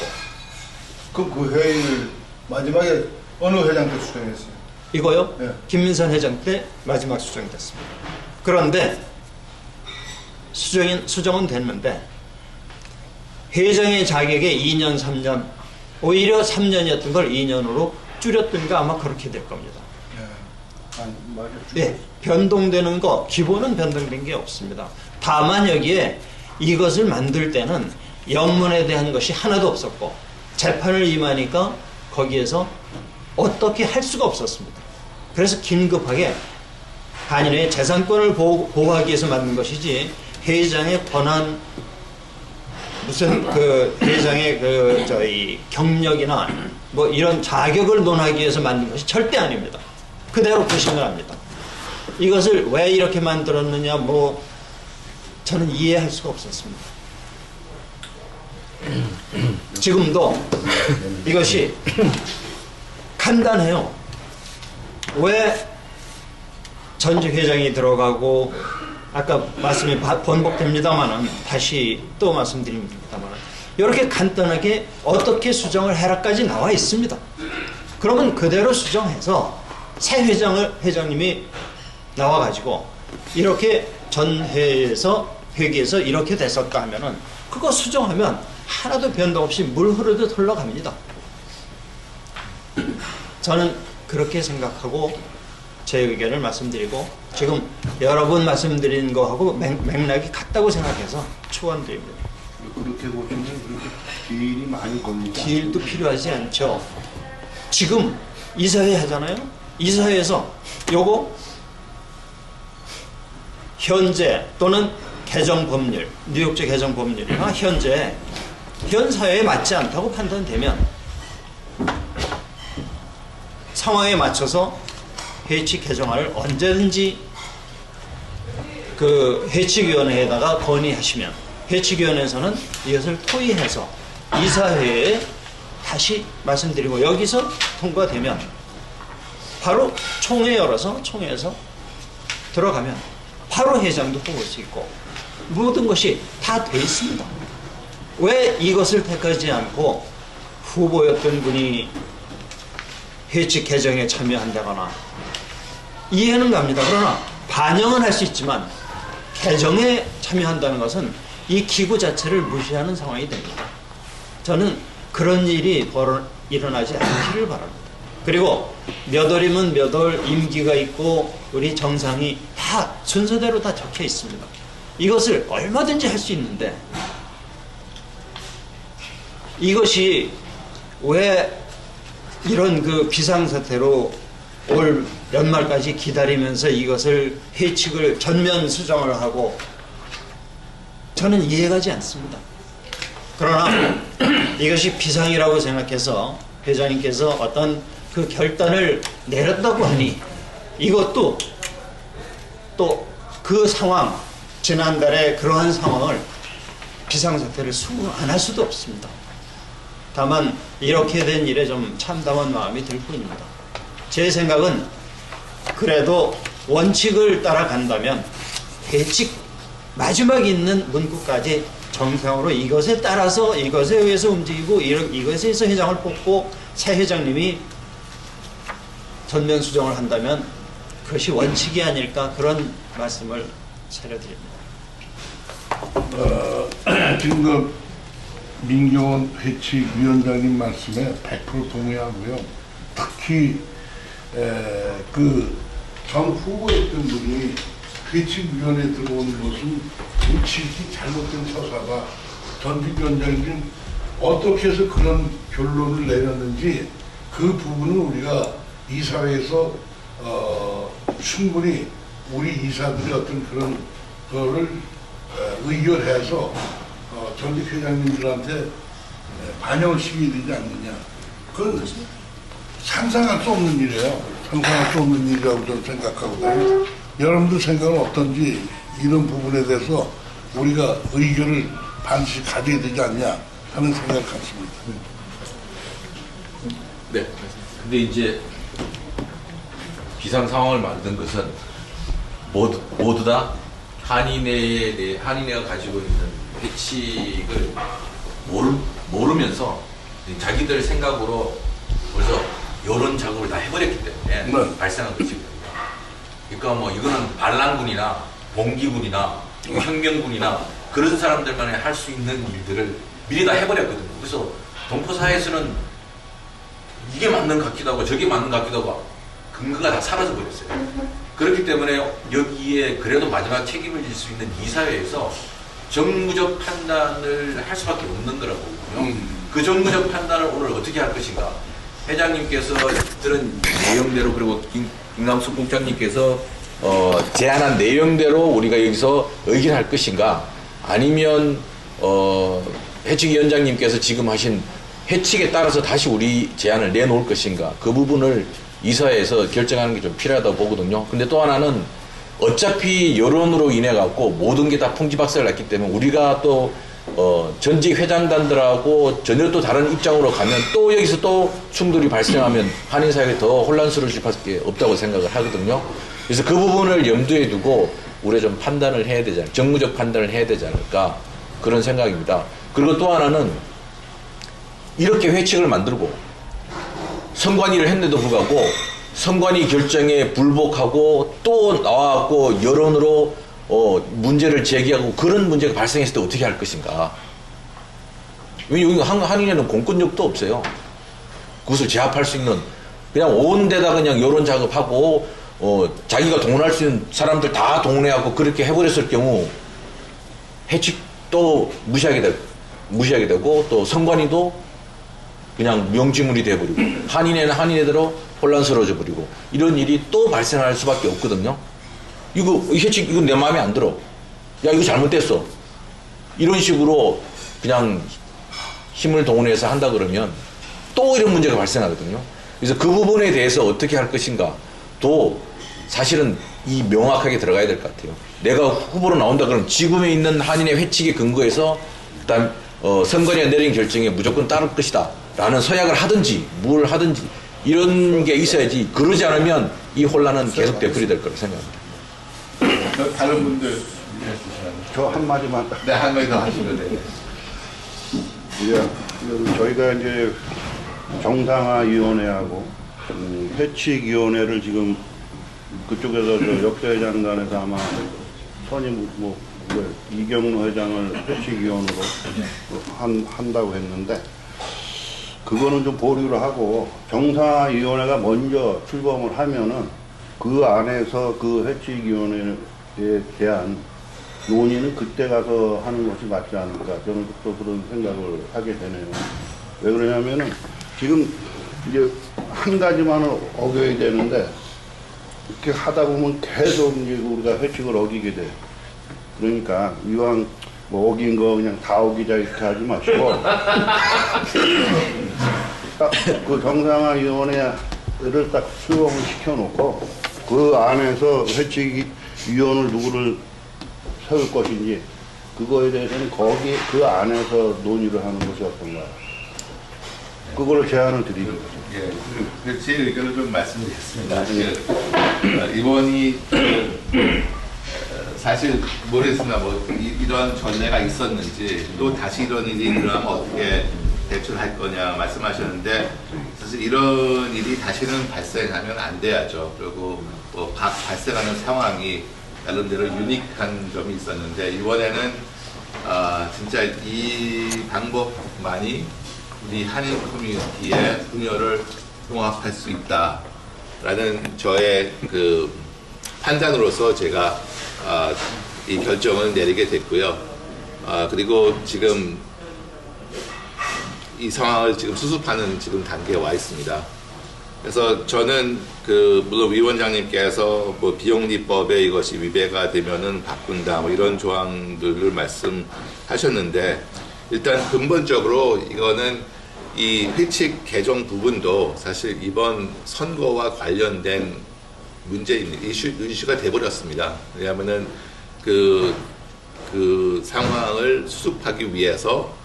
그럼 그 회의를 마지막에 어느 회장 때 수정했어요? 이거요? 네. 김민선 회장 때 마지막 수정이 됐습니다. 그런데 수정은 됐는데 회장의 자격에 2년, 3년 오히려 3년이었던 걸 2년으로 줄였던가 아마 그렇게 될 겁니다. 네, 변동되는 거 기본은 변동된 게 없습니다. 다만 여기에 이것을 만들 때는 영문에 대한 것이 하나도 없었고 재판을 임하니까 거기에서 어떻게 할 수가 없었습니다. 그래서 긴급하게 한인의 재산권을 보호하기 위해서 만든 것이지 회장의 권한 무슨 그 회장의 그 저희 경력이나 뭐 이런 자격을 논하기 위해서 만든 것이 절대 아닙니다. 그대로 보시면 압니다. 이것을 왜 이렇게 만들었느냐 뭐 저는 이해할 수가 없었습니다. 지금도 이것이 간단해요. 왜 전직 회장이 들어가고 아까 말씀이 번복됩니다만은 다시 또 말씀드립니다만은 이렇게 간단하게 어떻게 수정을 해라까지 나와 있습니다. 그러면 그대로 수정해서 새 회장님이 나와가지고 이렇게 전회에서 회계에서 이렇게 됐었다 하면은 그거 수정하면 하나도 변동 없이 물 흐르듯 흘러갑니다. 저는 그렇게 생각하고 제 의견을 말씀드리고 지금 여러 번 말씀드린 거하고 맥락이 같다고 생각해서 축원드립니다. 그렇게 보시면 그렇게 기일이 많이 걸리지 기일도 필요하지 않죠. 지금 이사회 하잖아요. 이사회에서 요거 현재 또는 개정법률, 뉴욕주 개정법률이나 현재 현 사회에 맞지 않다고 판단되면 상황에 맞춰서 해칙 개정안을 언제든지 그 해칙위원회에다가 건의하시면 해칙위원회에서는 이것을 토의해서 이사회에 다시 말씀드리고 여기서 통과되면 바로 총회 열어서 총회에서 들어가면 바로 회장도 뽑을 수 있고 모든 것이 다 돼 있습니다. 왜 이것을 택하지 않고 후보였던 분이 해칙 개정에 참여한다거나 이해는 갑니다. 그러나 반영은 할 수 있지만 개정에 참여한다는 것은 이 기구 자체를 무시하는 상황이 됩니다. 저는 그런 일이 일어나지 않기를 바랍니다. 그리고 몇 월이면 몇 월 임기가 있고 우리 정상이 다 순서대로 다 적혀 있습니다. 이것을 얼마든지 할 수 있는데 이것이 왜 이런 그 비상사태로 올 연말까지 기다리면서 이것을 해칙을 전면 수정을 하고 저는 이해가지 않습니다. 그러나 이것이 비상이라고 생각해서 회장님께서 어떤 그 결단을 내렸다고 하니 이것도 또 그 상황 지난달에 그러한 상황을 비상사태를 수긍 안 할 수도 없습니다. 다만 이렇게 된 일에 좀 참담한 마음이 들 뿐입니다. 제 생각은 그래도 원칙을 따라간다면 해칙 마지막에 있는 문구까지 정상으로 이것에 따라서 이것에 의해서 움직이고 이것에 의해서 회장을 뽑고 새 회장님이 전면 수정을 한다면 그것이 원칙이 아닐까 그런 말씀을 차려드립니다. 지금 그 민경원 회칙위원장님 말씀에 100% 동의하고요. 특히 그 전 후보였던 분이 회칙위원회에 들어오는 것은 우치기 잘못된 처사다. 전직위원장님 어떻게 해서 그런 결론을 내렸는지 그 부분은 우리가 이사회에서 충분히 우리 이사들의 어떤 그런 거를 의결해서 전직 회장님들한테 반영을 시켜야 되지 않느냐. 그건 상상할 수 없는 일이에요. 상상할 수 없는 일이라고 저는 생각하거든요. 여러분들 생각은 어떤지 이런 부분에 대해서 우리가 의견을 반드시 가져야 되지 않냐 하는 생각을 갖습니다. 네. 근데 이제 비상 상황을 만든 것은 모두 다 한인회가 가지고 있는 회칙을 모르면서 자기들 생각으로 벌써 여론 작업을 다 해버렸기 때문에 네. 발생한 것이거든요. 그러니까 뭐 이거는 반란군이나 봉기군이나 혁명군이나 그런 사람들만이 할 수 있는 일들을 미리 다 해버렸거든요. 그래서 동포사회에서는 이게 맞는 것 같기도 하고 저게 맞는 것 같기도 하고 근거가 다 사라져 버렸어요. 그렇기 때문에 여기에 그래도 마지막 책임을 질 수 있는 이사회에서 정무적 판단을 할 수밖에 없는 거라고요. 그 정무적 판단을 오늘 어떻게 할 것인가. 회장님께서 들은 내용대로 그리고 김남숙 국장님께서 제안한 내용대로 우리가 여기서 의견할 것인가 아니면 회칙위원장님께서 지금 하신 회칙에 따라서 다시 우리 제안을 내놓을 것인가 그 부분을 이사회에서 결정하는 게 좀 필요하다고 보거든요. 근데 또 하나는 어차피 여론으로 인해 갖고 모든 게 다 풍지박살을 났기 때문에 우리가 또 전직 회장단들하고 전혀 또 다른 입장으로 가면 또 여기서 또 충돌이 발생하면 한인사회가 더 혼란스러워질 수밖에 없다고 생각을 하거든요. 그래서 그 부분을 염두에 두고 우리가 좀 판단을 해야 되지 않을까, 정무적 판단을 해야 되지 않을까 그런 생각입니다. 그리고 또 하나는 이렇게 회칙을 만들고 선관위를 했는데도 불구하고 선관위 결정에 불복하고 또 나와갖고 여론으로 문제를 제기하고 그런 문제가 발생했을 때 어떻게 할 것인가. 여기 한인회는 공권력도 없어요. 그것을 제압할 수 있는 그냥 온 데다 그냥 여론 작업하고 자기가 동원할 수 있는 사람들 다 동원해갖고 그렇게 해버렸을 경우 해칙도 무시하게 되고 또 선관위도 그냥 명지물이 돼버리고 한인회는 한인회대로 혼란스러워져 버리고 이런 일이 또 발생할 수밖에 없거든요. 이거 해칙 이거 내 마음에 안 들어. 야 이거 잘못됐어. 이런 식으로 그냥 힘을 동원해서 한다 그러면 또 이런 문제가 발생하거든요. 그래서 그 부분에 대해서 어떻게 할 것인가 도 사실은 이 명확하게 들어가야 될 것 같아요. 내가 후보로 나온다 그러면 지금에 있는 한인의 회칙에 근거해서 그다음 선관위가 내린 결정에 무조건 따를 것이다 라는 서약을 하든지 뭘 하든지 이런 게 있어야지. 그러지 않으면 이 혼란은 계속 되풀이될 거라고 생각합니다. 다른 분들 저 한마디만. 네, 한마디 더 하시면 돼요. 예, 저희가 이제 정상화위원회하고 회칙위원회를 지금 그쪽에서 저 역사회장단에서 아마 선임 이경로 회장을 회칙위원으로 한다고 했는데 그거는 좀 보류를 하고 정상화위원회가 먼저 출범을 하면은 그 안에서 그 회칙위원회에 대한 논의는 그때 가서 하는 것이 맞지 않을까 저는 또 그런 생각을 하게 되네요. 왜 그러냐면은 지금 이제 한 가지만은 어겨야 되는데 이렇게 하다 보면 계속 이제 우리가 회칙을 어기게 돼. 그러니까 이왕 뭐 어긴 거 그냥 다 어기자 이렇게 하지 마시고 딱 그 정상화위원회를 딱 수용을 시켜놓고 그 안에서 회칙위원을 누구를 세울 것인지 그거에 대해서는 거기 그 안에서 논의를 하는 것이 어떤가. 그걸로 제안을 드리는 거죠. 예, 제 의견을 좀 말씀드리겠습니다. 이번이 사실 모르겠습니다. 뭐 이런 전례가 있었는지 또 다시 이런 일이 일어나면 어떻게 대처할 거냐 말씀하셨는데 사실 이런 일이 다시는 발생하면 안 돼야죠. 그리고 뭐 각 발생하는 상황이 나름대로 유니크한 점이 있었는데 이번에는 진짜 이 방법만이 우리 한인 커뮤니티의 분열을 봉합할 수 있다라는 저의 그 판단으로서 제가 이 결정을 내리게 됐고요. 그리고 지금 이 상황을 지금 수습하는 지금 단계에 와 있습니다. 그래서 저는 물론 위원장님께서 뭐 비영리법에 이것이 위배가 되면은 바꾼다 뭐 이런 조항들을 말씀하셨는데 일단 근본적으로 이거는 이 회칙 개정 부분도 사실 이번 선거와 관련된 문제입니다. 이슈가 돼버렸습니다. 왜냐하면은 그 상황을 수습하기 위해서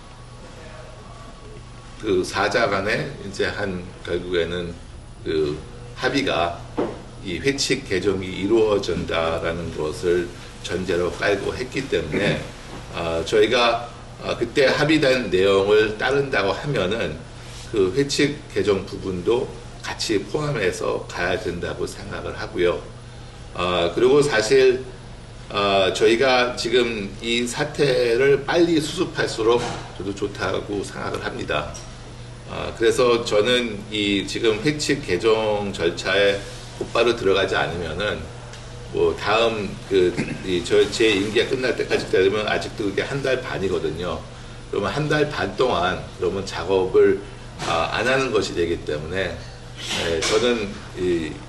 그 사자 간에 이제 결국에는 그 합의가 이 회칙 개정이 이루어진다라는 것을 전제로 깔고 했기 때문에 저희가 그때 합의된 내용을 따른다고 하면은 그 회칙 개정 부분도 같이 포함해서 가야 된다고 생각을 하고요. 그리고 사실 저희가 지금 이 사태를 빨리 수습할수록 저도 좋다고 생각을 합니다. 그래서 저는 이 지금 회칙 개정 절차에 곧바로 들어가지 않으면은 뭐 다음 제 임기가 끝날 때까지 되면 아직도 그게 한 달 반이거든요. 그러면 한 달 반 동안 그러면 작업을 안 하는 것이 되기 때문에 저는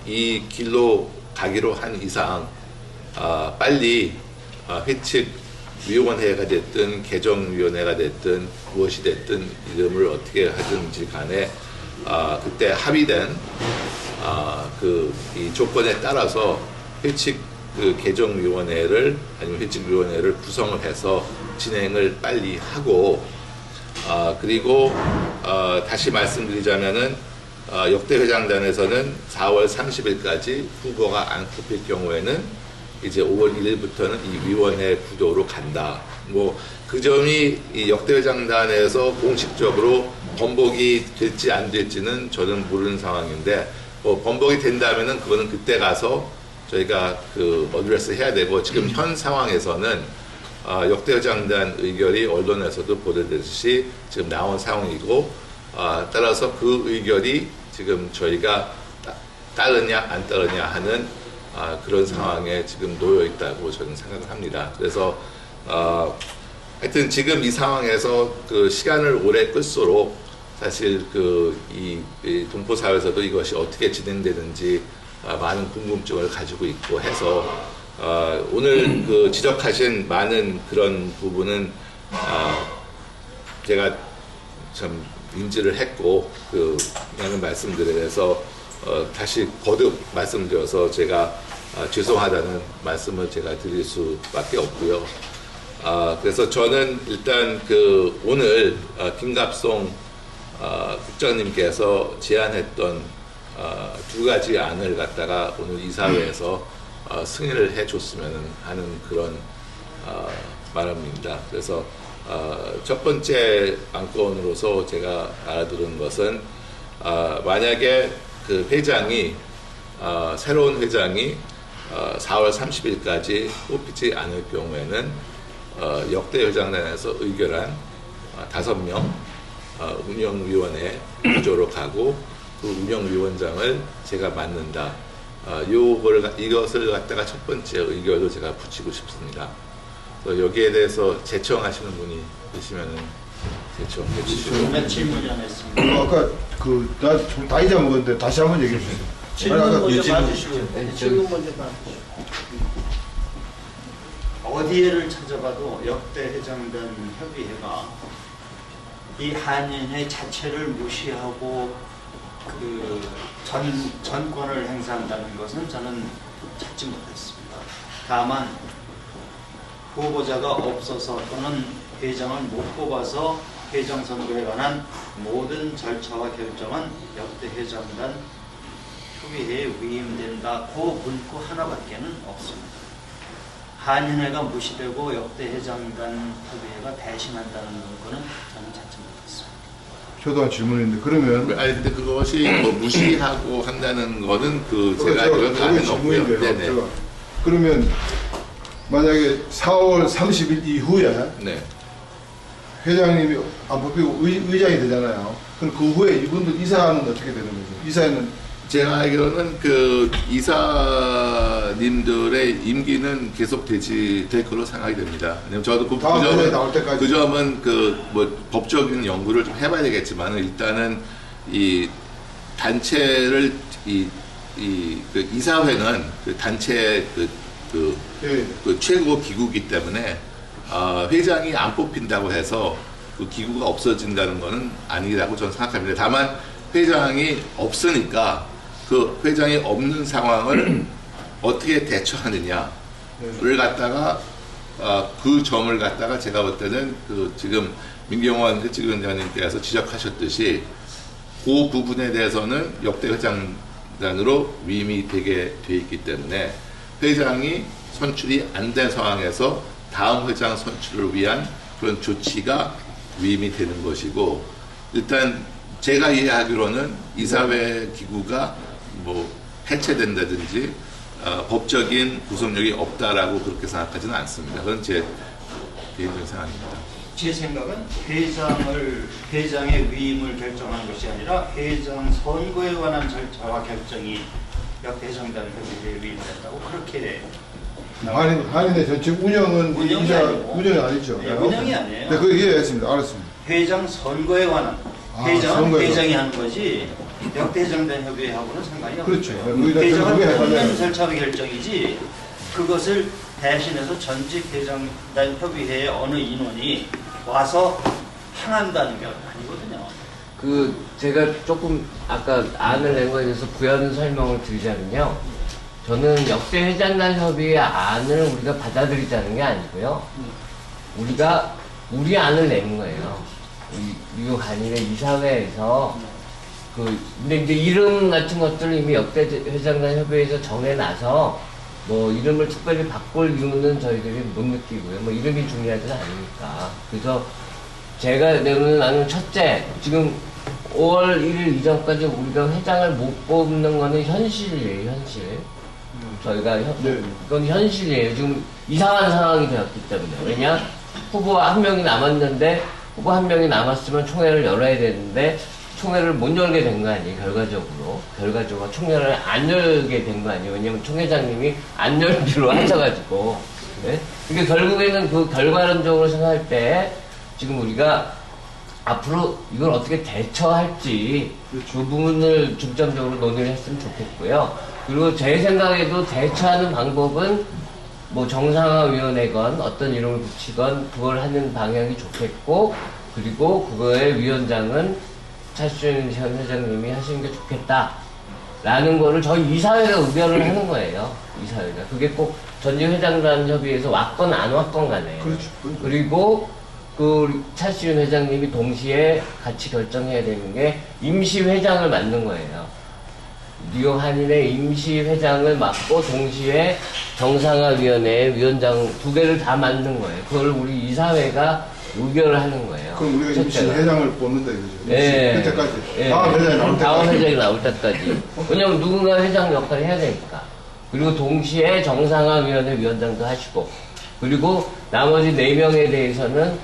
이 길로 가기로 한 이상 빨리 회칙 위원회가 됐든 개정위원회가 됐든 무엇이 됐든 이름을 어떻게 하든지 간에 그때 합의된 이 조건에 따라서 회칙 개정위원회를 아니면 회칙위원회를 구성을 해서 진행을 빨리 하고 그리고 다시 말씀드리자면은 역대 회장단에서는 4월 30일까지 후보가 안 뽑힐 경우에는 이제 5월 1일부터는 이 위원회 구도로 간다. 뭐 그 점이 이 역대 회장단에서 공식적으로 번복이 될지 안 될지는 저는 모르는 상황인데 번복이 된다면은 그거는 그때 가서 저희가 어드레스 해야 되고 지금 현 상황에서는 역대 회장단 의결이 언론에서도 보도되듯이 지금 나온 상황이고 따라서 그 의결이 지금 저희가 따르냐 안 따르냐 하는 그런 상황에 지금 놓여 있다고 저는 생각을 합니다. 그래서 하여튼 지금 이 상황에서 시간을 오래 끌수록 사실 이 동포 사회에서도 이것이 어떻게 진행되는지 많은 궁금증을 가지고 있고 해서 오늘 지적하신 많은 그런 부분은 제가 참 인지를 했고 많은 말씀들에 대해서 다시 거듭 말씀드려서 제가 죄송하다는 말씀을 제가 드릴 수밖에 없고요. 그래서 저는 일단 오늘 김갑송 국장님께서 제안했던 두 가지 안을 갖다가 오늘 이사회에서 승인을 해줬으면 하는 그런 마음입니다. 그래서 첫 번째 안건으로서 제가 알아들은 것은 만약에 회장이 새로운 회장이 4월 30일까지 뽑히지 않을 경우에는 역대 회장단에서 의결한 5명 운영위원회 구조로 가고 그 운영위원장을 제가 맡는다. 이것을 갖다가 첫 번째 의결로 제가 붙이고 싶습니다. 여기에 대해서 제청하시는 분이 계시면은 제청해 주시고. 며칠 문의했습니다. 아까 다 잊어먹었는데 다시 한번 얘기해 주세요. 질문 먼저 봐주시고요. 질문 먼저 봐주시고. 어디에를 찾아봐도 역대 회장단 협의회가 이 한인회 자체를 무시하고 전권을 행사한다는 것은 저는 찾지 못했습니다. 다만 후보자가 없어서 또는 회장을 못 뽑아서 회장 선거에 관한 모든 절차와 결정은 역대 회장단 협의회에 위임된다. 그 문구 하나밖에는 없습니다. 한인회가 무시되고 역대 회장단 협의회가 대신한다는 거는 저는 찾지 못했습니다. 저도 한 질문인데 그러면 아니 근데 그것이 뭐 무시하고 한다는 거는 그 제가 제가 그런 가능 없고요. 질문인데요. 네네. 제가 그러면 만약에 4월 30일 이후에 네. 회장님이 안 뽑히고 의장이 되잖아요. 그럼 그 후에 이분들 이사는 어떻게 되는 거죠? 이사는 제가 알기로는 그 이사님들의 임기는 계속 될 걸로 생각이 됩니다. 왜냐면 저도 그 다음 회장이 나올 점은 때까지. 그 점은 그 뭐 법적인 연구를 좀 해봐야 되겠지만 일단은 이 단체를 그 이사회는 그 단체 예. 그 최고 기구이기 때문에 회장이 안 뽑힌다고 해서 그 기구가 없어진다는 것은 아니라고 저는 생각합니다. 다만 회장이 없으니까 그 회장이 없는 상황을 어떻게 대처하느냐를 갖다가 그 점을 갖다가 제가 볼 때는 그 지금 민경원 회칙위원장님께서 지적하셨듯이 그 부분에 대해서는 역대 회장단으로 위임이 되게 돼 있기 때문에 회장이 선출이 안 된 상황에서 다음 회장 선출을 위한 그런 조치가 위임이 되는 것이고 일단 제가 이해하기로는 이사회 기구가 뭐 해체된다든지 법적인 구속력이 없다라고 그렇게 생각하지는 않습니다. 그건 제 개인적인 생각입니다. 제 생각은 회장의 위임을 결정하는 것이 아니라 회장 선거에 관한 절차와 결정이 역대 회장단 협의회에 위임된다고 그렇게 한인의 전체 운영은 운영이 아니고. 운영이 아니죠. 예, 운영이 아니에요. 네, 그거 이해했습니다. 알았습니다. 회장 선거에 관한 회장은 선거에 회장이 하는 거지 역대 회장단 협의회하고는 상관이 없죠. 그렇죠. 의장 회장은 협의회 뽑는 하려면. 절차와 결정이지 그것을 대신해서 전직 회장단 협의회의 어느 인원이 와서 항한다는 게 아니거든요. 그 제가 조금 아까 안을 낸 거에 대해서 부연 설명을 드리자면요. 저는 역대 회장단 협의회 안을 우리가 받아들이자는 게 아니고요. 우리가 우리 안을 내는 거예요. 미국 한인회 이사회에서 근데 이제 이름 같은 것들을 이미 역대 회장단 협의회에서 정해놔서 뭐 이름을 특별히 바꿀 이유는 저희들이 못 느끼고요. 뭐 이름이 중요하지는 않으니까. 그래서 제가 내놓는 나는 첫째, 지금 5월 1일 이전까지 우리가 회장을 못 뽑는 거는 현실이에요, 현실. 저희가 이건 현실이에요. 지금 이상한 상황이 되었기 때문에. 왜냐? 후보 한 명이 남았는데 후보 한 명이 남았으면 총회를 열어야 되는데 총회를 못 열게 된 거 아니에요, 결과적으로 총회를 안 열게 된 거 아니에요. 왜냐면 총회장님이 안 열기로 하셔가지고. 네? 그러니까 결국에는 그 결과론적으로 생각할 때 지금 우리가 앞으로 이걸 어떻게 대처할지 그 부분을 중점적으로 논의를 했으면 좋겠고요. 그리고 제 생각에도 대처하는 방법은 뭐 정상화위원회건 어떤 이름을 붙이건 그걸 하는 방향이 좋겠고 그리고 그거의 위원장은 차수현 전 회장님이 하시는 게 좋겠다라는 거를 저희 이사회가 의견을 하는 거예요. 이사회가. 그게 꼭 전직 회장단 협의회에서 왔건 안 왔건 간에. 그렇죠. 그리고 그 차수현 회장님이 동시에 같이 결정해야 되는 게 임시회장을 맡는 거예요. 뉴욕 한인회 임시회장을 맡고 동시에 정상화위원회 위원장 두 개를 다 맡는 거예요. 그걸 우리 이사회가 의결을 하는 거예요. 그럼 우리가 임시회장을 뽑는다 이거죠. 네. 그때까지. 네. 다음 회장이 나올 때까지. 다음 회장이 나올 때까지. 왜냐면 누군가 회장 역할을 해야 되니까. 그리고 동시에 정상화위원회 위원장도 하시고. 그리고 나머지 4명에 대해서는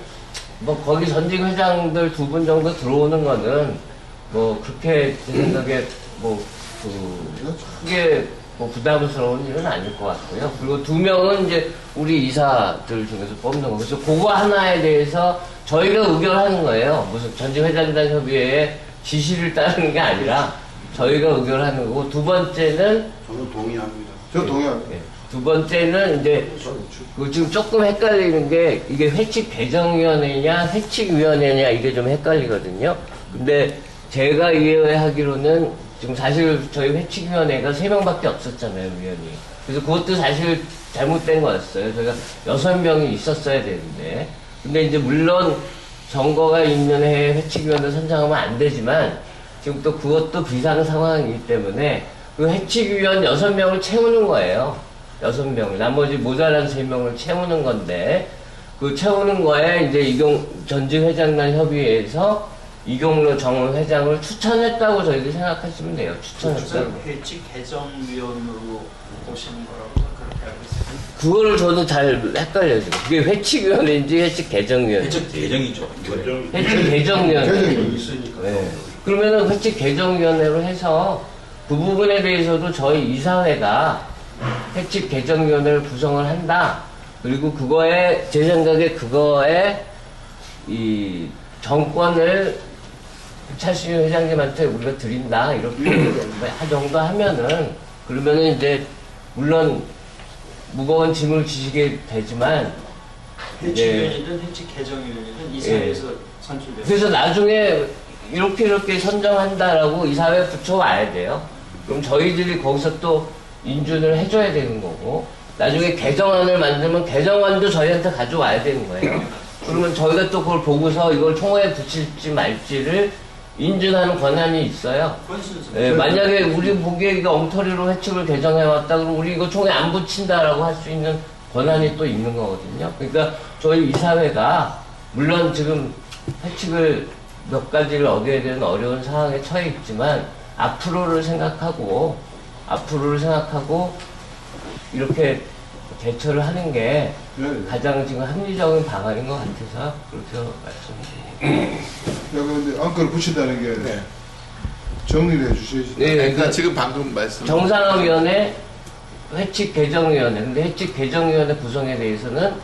뭐 거기 전직 회장들 2분 정도 들어오는 거는 뭐 그렇게 제 생각에 뭐 크게 뭐 부담스러운 일은 아닐 것 같고요. 그리고 2명은 이제 우리 이사들 중에서 뽑는 거. 그래서 그거 하나에 대해서 저희가 의결하는 거예요. 무슨 전직 회장단 협의회의 지시를 따르는 게 아니라 저희가 의결하는 거고, 두 번째는 저는 동의합니다. 저 동의합니다. 네. 두 번째는 이제 그 지금 조금 헷갈리는 게 이게 회칙 배정위원회냐 회칙위원회냐 이게 좀 헷갈리거든요. 근데 제가 이해하기로는 지금 사실 저희 회칙위원회가 3명밖에 없었잖아요, 위원이. 그래서 그것도 사실 잘못된 거였어요. 저희가 6명이 있었어야 되는데. 근데 이제 물론 선거가 있는 해에 회칙위원회 선정하면 안 되지만 지금 또 그것도 비상 상황이기 때문에 그 회칙위원 6명을 채우는 거예요. 6명, 나머지 모자란 3명을 채우는 건데, 그 채우는 거에 이제 전직 회장단 협의회에서 이경로 정 회장을 추천했다고 저희들이 생각하시면 돼요. 추천했다고. 회칙 개정위원으로 보시는 거라고 그렇게 알고 있습니다. 그거를 저도 잘 헷갈려요. 지금. 그게 회칙위원회인지 회칙 개정위원회인지. 회칙 개정이죠. 회칙 개정위원회. 개정이 있으니까. 네. 그러면은 회칙 개정위원회로 해서 그 부분에 대해서도 저희 이사회가 회칙 개정위원회를 구성을 한다. 그리고 그거에, 제 생각에 그거에 이 정권을 차시윤 회장님한테 우리가 드린다. 이렇게 정도 하면은, 그러면은 이제, 물론 무거운 짐을 지시게 되지만, 회칙위원이든 회칙 개정위원이든 이사회에서 선출돼요. 그래서 나중에 이렇게 선정한다라고 이사회에 붙여와야 돼요. 그럼 저희들이 거기서 또 인준을 해줘야 되는 거고, 나중에 개정안을 만들면 개정안도 저희한테 가져와야 되는 거예요. 그러면 저희가 또 그걸 보고서 이걸 총회에 붙일지 말지를 인준하는 권한이 있어요. 네, 만약에 우리 보기에 이거 엉터리로 회칙을 개정해왔다 그러면 우리 이거 총회 안 붙인다라고 할 수 있는 권한이 또 있는 거거든요. 그러니까 저희 이사회가 물론 지금 회칙을 몇 가지를 어겨야 되는 어려운 상황에 처해 있지만 앞으로를 생각하고 이렇게 대처를 하는 게 가장 지금 합리적인 방안인 것 같아서 그렇게 말씀드립니다. 그런데 안건을 붙인다는 게 정리를 해주셔야지. 네, 그러니까 지금 방금 말씀 정상화위원회, 회칙 개정위원회. 근데 회칙 개정위원회 구성에 대해서는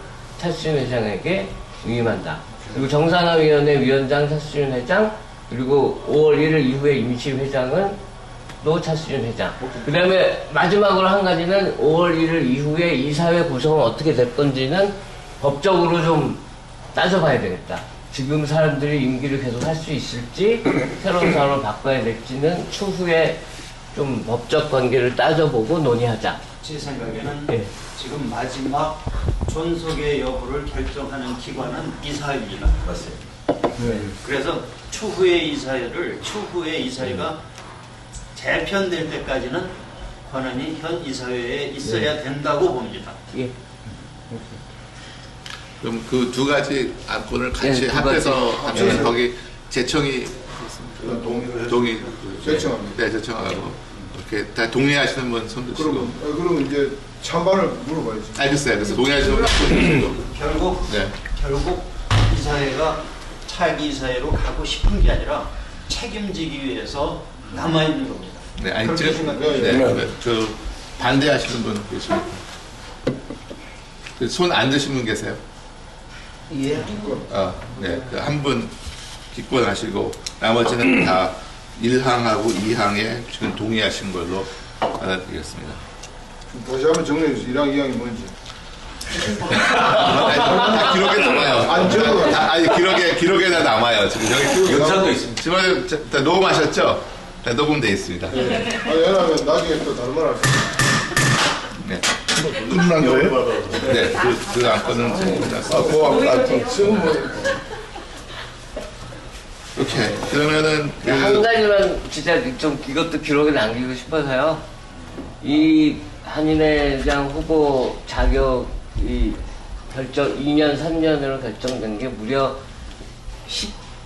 차수윤 회장에게 위임한다. 그리고 정상화위원회 위원장 차수윤 회장, 그리고 5월 1일 이후에 임시회장은 또 차수윤 회장. 그 다음에 마지막으로 한 가지는 5월 1일 이후에 이사회 구성은 어떻게 될 건지는 법적으로 좀 따져봐야 되겠다. 지금 사람들이 임기를 계속 할 수 있을지, 새로운 사람을 바꿔야 될지는 추후에 좀 법적 관계를 따져보고 논의하자. 제 생각에는 예. 지금 마지막 존속의 여부를 결정하는 기관은 이사회입니다. 맞습니다. 네. 그래서 추후의 이사회가 재편될 때까지는 권한이 현 이사회에 있어야 된다고 봅니다. 예. 그럼 그 두 가지 안건을 같이 네, 두 합해서 가지. 하면 거기 제청이 동의 제청합니다. 네, 제청하고 이렇게 다 동의하시는 분 손 드시고. 그러면 이제 찬반을 물어봐야지. 알겠어요. 동의하시는 분 손 드시고. 결국 이사회가 차기 이사회로 가고 싶은 게 아니라 책임지기 위해서 남아있는 겁니다. 네, 아니 그렇게 지금 생각해요. 저 반대하시는 분 계십니까? 손 안 드신 분 계세요? 예. 네, 한 분 기권하시고 나머지는 다 1항하고 2항에 지금 동의하신 걸로 받아드리겠습니다. 다시 한번 정리해 주세요. 1항, 2항이 뭔지. 다 기록에 남아요. 안 적어. 아니 기록에 다 남아요. 지금 여기 영상도 있습니다. 지금 다 녹음하셨죠? 다 녹음돼 있습니다. 왜냐하면 나중에 또 다른 말 할 수 있어요. 네, 끝난 거예요? 네, 그 안건은 지금 끝났습니다. 오케이. 그러면은 한 가지만 진짜 좀 이것도 기록에 남기고 싶어서요. 이 한인회장 후보 자격이 2년, 3년으로 결정된 게 무려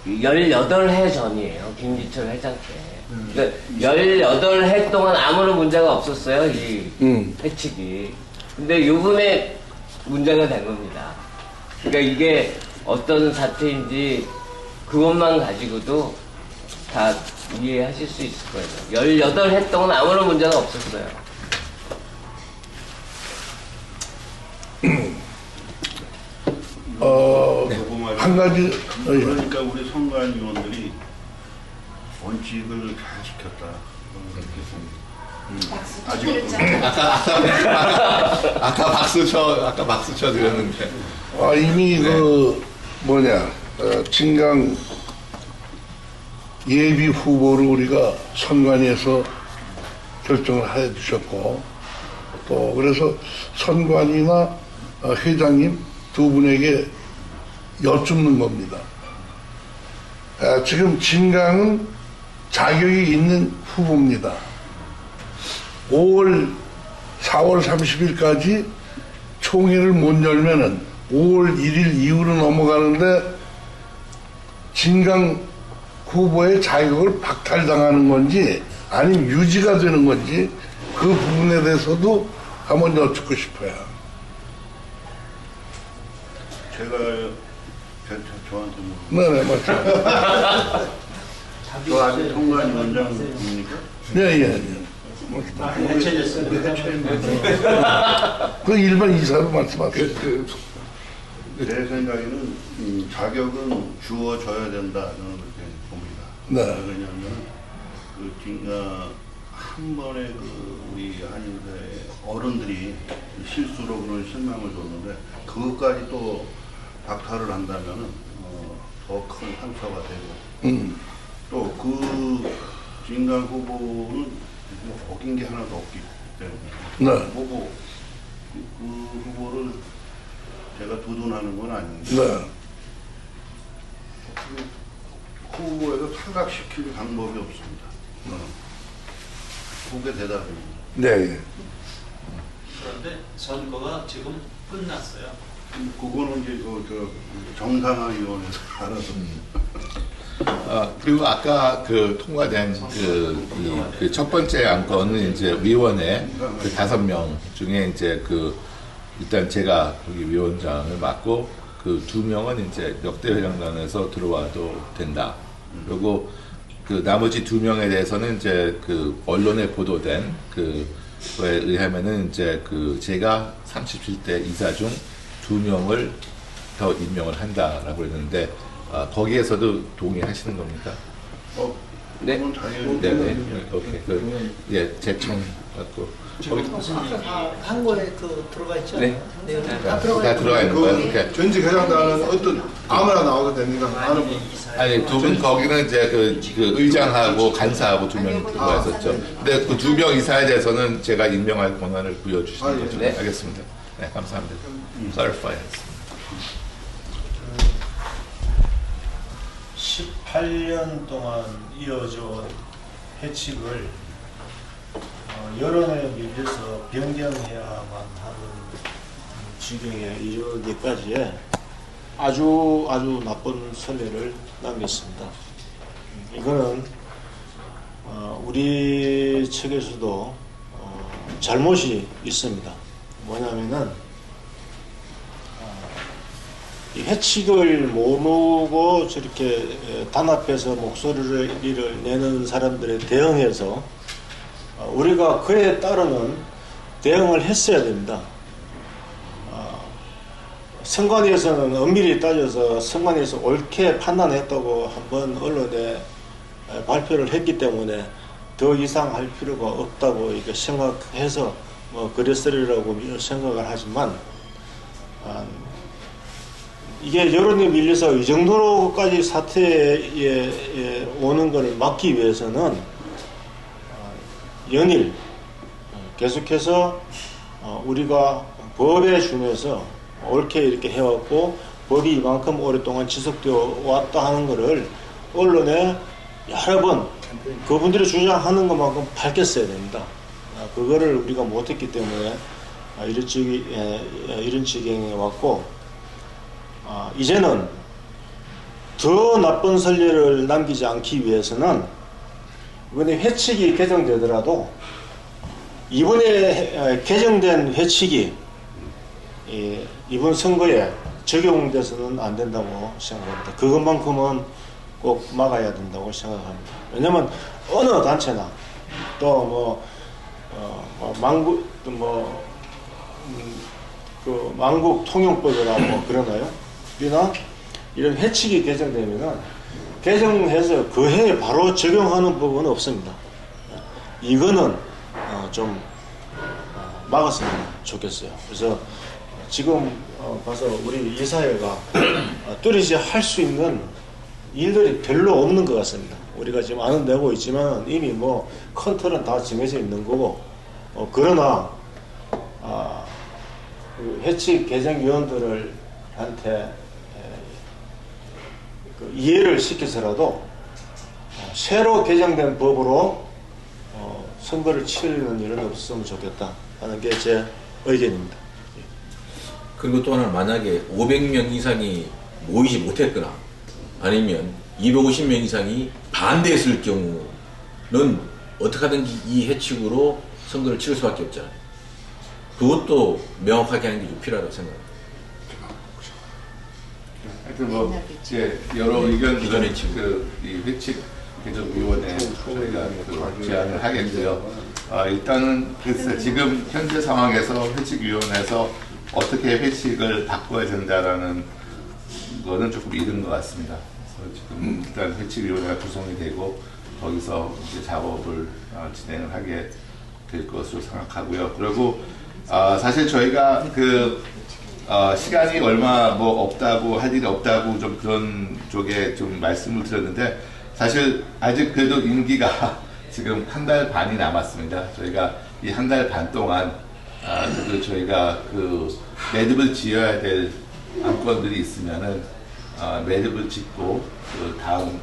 18해 전이에요. 김기철 회장 때. 그러니까 18해 동안 아무런 문제가 없었어요. 이 회칙이. 근데 요번에 문제가 된 겁니다. 그러니까 이게 어떤 사태인지 그것만 가지고도 다 이해하실 수 있을 거예요. 18해 동안 아무런 문제가 없었어요. 한 가지 그러니까 우리 선관위원들이 원칙을 잘 지켰다. 그렇게 생각합니다. 아까 박수 쳐 드렸는데. 이미 진강 예비 후보를 우리가 선관위에서 결정을 해 주셨고, 또 그래서 선관위나 회장님 두 분에게 여쭙는 겁니다. 지금 진강은 자격이 있는 후보입니다. 5월 4월 30일까지 총회를 못 열면은 5월 1일 이후로 넘어가는데 진강 후보의 자격을 박탈당하는 건지 아니면 유지가 되는 건지 그 부분에 대해서도 한번 여쭙고 싶어요. 제가 저한테 뭐 네네, 맞죠. 저 아직 통관위원장입니까? 예. 그 일반 이사로 말씀하세요. 제 생각에는 자격은 주어져야 된다 저는 그렇게 봅니다. 네. 왜냐하면 한 번에 우리 한인사의 어른들이 실수로 그런 실망을 줬는데 그것까지 또 박탈을 한다면은 더 큰 상처가 되고 또 그 진강 후보는 어긴 게 하나도 없기 때문에 보고 그 후보를 제가 두둔하는 건 아닌데 그 후보에서 탈락시킬 방법이 없습니다. 그게 대답입니다. 네. 그런데 선거가 지금 끝났어요. 그거는 이제 정상화위원회에서 알아서. 그리고 아까 그 통과된 그 첫 번째 안건은 이제 위원회 그 5명 중에 이제 일단 제가 거기 위원장을 맡고 그 2명은 이제 역대 회장단에서 들어와도 된다. 그리고 그 나머지 2명에 대해서는 이제 그 언론에 보도된 그거에 의하면은 이제 제가 37대 이사 중 2명을 더 임명을 한다라고 했는데 거기에서도 동의하시는 겁니까? 네. 그건 당연히. 네. 오케이. 예, 제청 갖고 한 거에 들어가 있죠? 네. 다 다 들어가 있는 거예요. 그러니까 전직 회장단은 어떤 아무나 나와도 됩니까? 하는 분. 아니 2분 거기는 이제 그 의장하고 간사하고 2명이 들어가 있었죠. 근데 그 2명 이사에 대해서는 제가 임명할 권한을 부여주시는 거죠. 네. 알겠습니다. 네, 감사합니다. Clarify. 18년 동안 이어져 온 해칙을 여론에 밀려서 변경해야만 하는 지경에 이르기까지의 아주 나쁜 선례를 남겼습니다. 이거는 우리 측에서도 잘못이 있습니다. 뭐냐면은 이 해칙을 모르고 저렇게 단합해서 목소리를 내는 사람들에 대응해서 우리가 그에 따르는 대응을 했어야 됩니다. 선관위에서는 엄밀히 따져서 선관위에서 옳게 판단했다고 한번 언론에 발표를 했기 때문에 더 이상 할 필요가 없다고 이렇게 생각해서 그랬으리라고 생각을 하지만 이게 여론에 밀려서 이 정도로까지 사태에 오는 것을 막기 위해서는 연일 계속해서 우리가 법에 준해서 옳게 이렇게 해왔고 법이 이만큼 오랫동안 지속되어 왔다 하는 것을 언론에 여러 번 그분들이 주장하는 것만큼 밝혔어야 됩니다. 그거를 우리가 못했기 때문에 이런 지경에 왔고 이제는 더 나쁜 선례를 남기지 않기 위해서는 이번에 회칙이 개정되더라도 이번에 개정된 회칙이 이번 선거에 적용돼서는 안 된다고 생각합니다. 그것만큼은 꼭 막아야 된다고 생각합니다. 왜냐하면 어느 단체나 또 만국 통용법이라고 그러나요? 이나 이런 회칙이 개정되면은 개정해서 그 해에 바로 적용하는 법은 없습니다. 이거는 좀 막았으면 좋겠어요. 그래서 지금 봐서 우리 이사회가 뚜렷이 할 수 있는 일들이 별로 없는 것 같습니다. 우리가 지금 안은 내고 있지만 이미 큰 틀은 다 정해져 있는 거고 그러나 그 회칙 개정위원들한테 이해를 시켜서라도 새로 개정된 법으로 선거를 치르는 일은 없었으면 좋겠다 하는 게 제 의견입니다. 그리고 또 하나는 만약에 500명 이상이 모이지 못했거나 아니면 250명 이상이 반대했을 경우는 어떻게 하든지 이 해칙으로 선거를 치를 수밖에 없잖아요. 그것도 명확하게 하는 게 좀 필요하다고 생각합니다. 하여튼 뭐 이제 여러 의견들은 이 회칙 개정위원회 저희가 그 제안을 하겠고요. 일단은 글쎄 지금 현재 상황에서 회칙위원회에서 어떻게 회칙을 바꿔야 된다라는 거는 조금 이른 것 같습니다. 그래서 지금 일단 회칙위원회가 구성이 되고 거기서 이제 작업을 진행을 하게 될 것으로 생각하고요. 그리고 사실 저희가 시간이 얼마 뭐 없다고 할 일이 없다고 좀 그런 쪽에 좀 말씀을 드렸는데 사실 아직 그래도 임기가 지금 한 달 반이 남았습니다. 저희가 이 한 달 반 동안 그래도 저희가 매듭을 지어야 될 안건들이 있으면은 매듭을 짓고 그 다음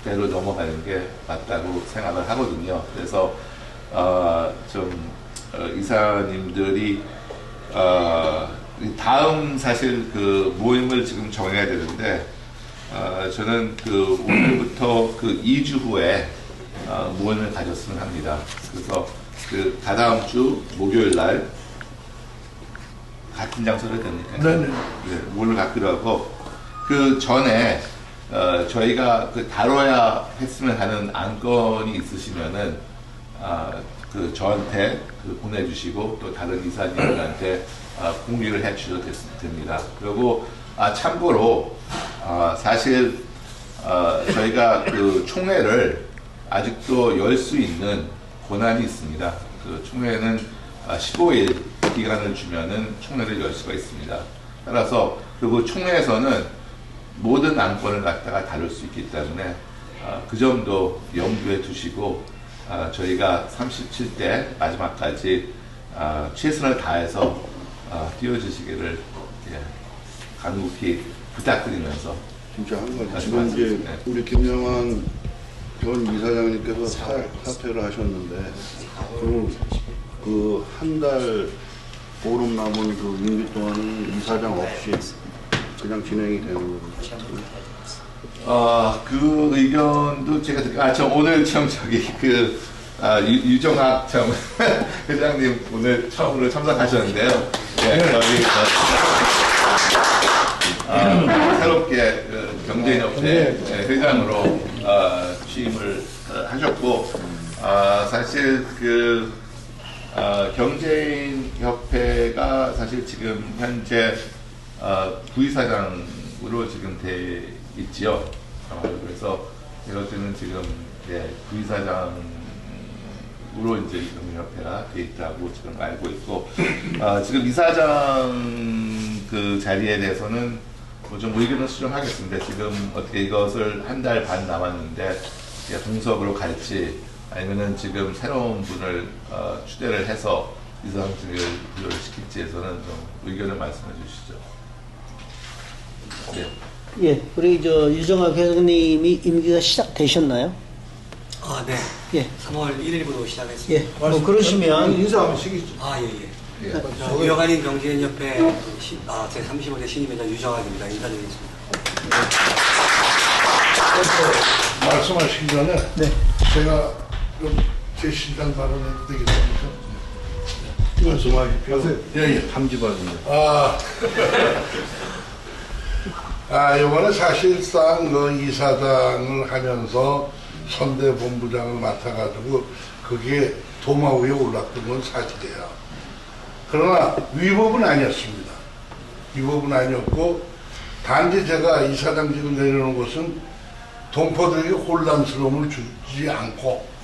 대로 넘어가는 게 맞다고 생각을 하거든요. 그래서 좀 이사님들이 다음 사실 그 모임을 지금 정해야 되는데 저는 오늘부터 2주 후에 모임을 가졌으면 합니다. 그래서 다다음 주 목요일 날 같은 장소를 됩니까? 네네. 네, 모임을 갖기로 하고 그 전에 저희가 다뤄야 했으면 하는 안건이 있으시면은 저한테 보내주시고 또 다른 이사님들한테 공유를 해 주셔도 됩니다. 그리고 참고로 사실 저희가 총회를 아직도 열 수 있는 권한이 있습니다. 총회는 15일 기간을 주면은 총회를 열 수가 있습니다. 따라서 그리고 총회에서는 모든 안건을 갖다가 다룰 수 있기 때문에 그 점도 염두에 두시고 저희가 37대 마지막까지 최선을 다해서 띄워주시기를 간곡히 부탁드리면서 진짜 한 가지 지금 이제 우리 김영환 전 이사장님께서 사퇴를 하셨는데 그 한 달 보름 남은 그 임기 동안은 이사장 없이 그냥 진행이 되는 거죠. 그 의견도 제가 오늘 유정학 회장님 오늘 처음으로 참석하셨는데요. 네, 저희 새롭게 경제인협회 회장으로 취임을 하셨고 사실 경제인협회가 사실 지금 현재 부이사장으로 지금 돼 있지요. 그래서 제가 때는 지금 부이사장으로 이제 경제협회가 돼 있다고 지금 알고 있고 지금 이사장 자리에 대해서는 좀 의견을 수정하겠습니다. 지금 어떻게 이것을 한 달 반 남았는데 동석으로 갈지 아니면은 지금 새로운 분을 추대를 해서 이사장직을 부여를 시킬지에서는 좀 의견을 말씀해 주시죠. 네. 예, 우리 유정학 회장님이 임기가 시작되셨나요? 네. 예. 3월 1일부터 시작했습니다. 예. 그러시면 인사하면 시기죠. 예. 예. 유영한인 경제인협회 제 35대 신임회장 유정학입니다. 인사드리겠습니다. 말씀하시기 전에 네. 제가 좀 제 신상 발언해도 되겠습니까? 말씀하십시오. 예. 감지받습니다. 이번에 사실상 이사장을 하면서 선대본부장을 맡아가지고 그게 도마 위에 올랐던 건 사실이에요. 그러나 위법은 아니었습니다. 위법은 아니었고 단지 제가 이사장직을 내려놓은 것은 동포들에게 혼란스러움을 주지 않고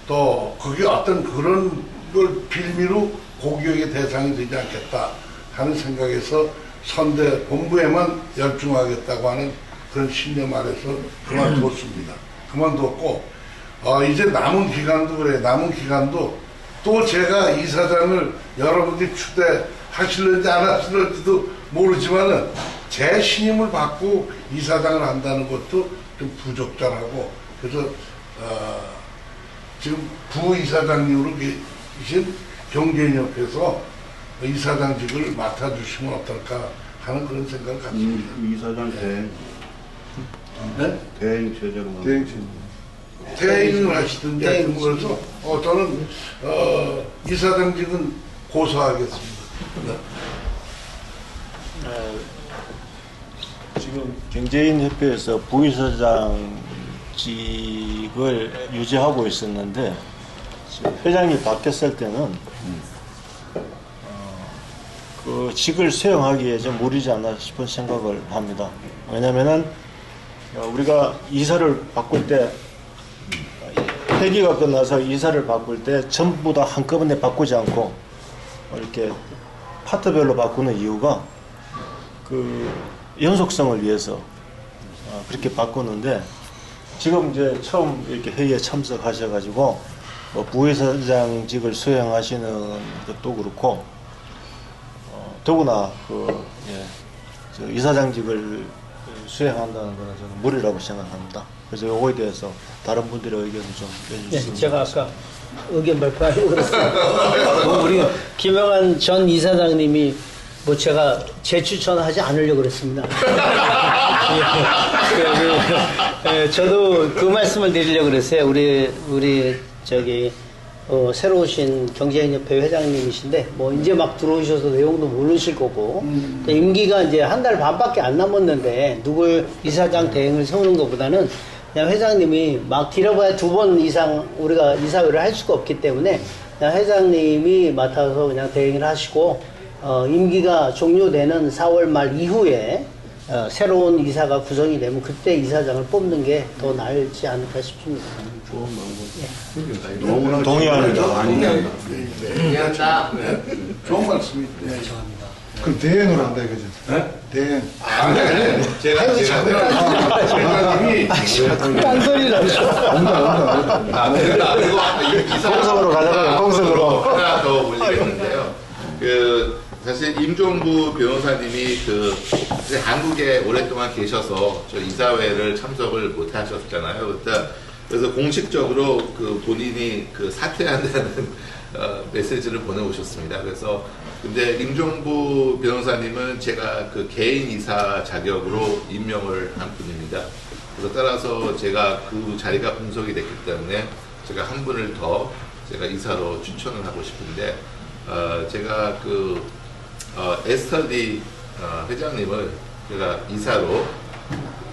또 그게 어떤 그런 걸 빌미로 고교육의 대상이 되지 않겠다 하는 생각에서 선대 본부에만 열중하겠다고 하는 그런 신념 아래서 그만뒀습니다. 그만뒀고 이제 남은 기간도 그래. 남은 기간도 또 제가 이사장을 여러분들이 추대하실는지 안 하실는지도 모르지만은 제 신임을 받고 이사장을 한다는 것도 좀 부적절하고 그래서 지금 부이사장님으로 계신 경제인협회에서 이사장직을 맡아주시면 어떨까 하는 그런 생각을 갖습니다. 이사장 대행, 네? 대행 체제로. 대행을 하시든지 하여튼 그래서 저는 이사장직은 고소하겠습니다. 네. 지금 경제인협회에서 부이사장직을 유지하고 있었는데 지금 회장이 바뀌었을 때는 그 직을 수행하기에 좀 무리지 않나 싶은 생각을 합니다. 왜냐면은 우리가 이사를 바꿀 때 회기가 끝나서 이사를 바꿀 때 전부 다 한꺼번에 바꾸지 않고 이렇게 파트별로 바꾸는 이유가 그 연속성을 위해서 그렇게 바꾸는데 지금 이제 처음 이렇게 회의에 참석하셔가지고 뭐 부회사장직을 수행하시는 것도 그렇고 더구나 저 이사장직을 수행한다는 것은 저는 무리라고 생각합니다. 그래서 요거에 대해서 다른 분들의 의견을 좀 내주시면. 네, 제가 아까 의견 발표하려고 그랬어요. 우리 김영환 전 이사장님이 뭐 제가 재추천하지 않으려고 그랬습니다. 저도 그 말씀을 드리려고 그랬어요. 우리 저기 새로 오신 경제인협회 회장님이신데 뭐 이제 막 들어오셔서 내용도 모르실 거고 또 임기가 이제 한 달 반밖에 안 남았는데 누굴 이사장 대행을 세우는 것보다는 그냥 회장님이 막 길어봐야 2번 이상 우리가 이사회를 할 수가 없기 때문에 그냥 회장님이 맡아서 그냥 대행을 하시고 임기가 종료되는 4월 말 이후에 새로운 이사가 구성이 되면 그때 이사장을 뽑는 게 더 나을지 않을까 싶습니다. 좋은 방법. 너무나 동의합니다. 이해한다. 좋은 말씀입니다. 네. 그럼 대행을 한다 이거죠? 네? 대행. 제가 딴소리라고. 공석으로 가자고요. 공석으로. 하나 더 올리겠는데요. 사실 임종부 변호사님이 한국에 오랫동안 계셔서 저 이사회를 참석을 못 하셨잖아요. 그래서 공식적으로 본인이 사퇴한다는 메시지를 보내오셨습니다. 그래서 근데 임종부 변호사님은 제가 개인 이사 자격으로 임명을 한 분입니다. 그래서 따라서 제가 그 자리가 공석이 됐기 때문에 제가 한 분을 더 제가 이사로 추천을 하고 싶은데 제가 에스터디 회장님을 제가 이사로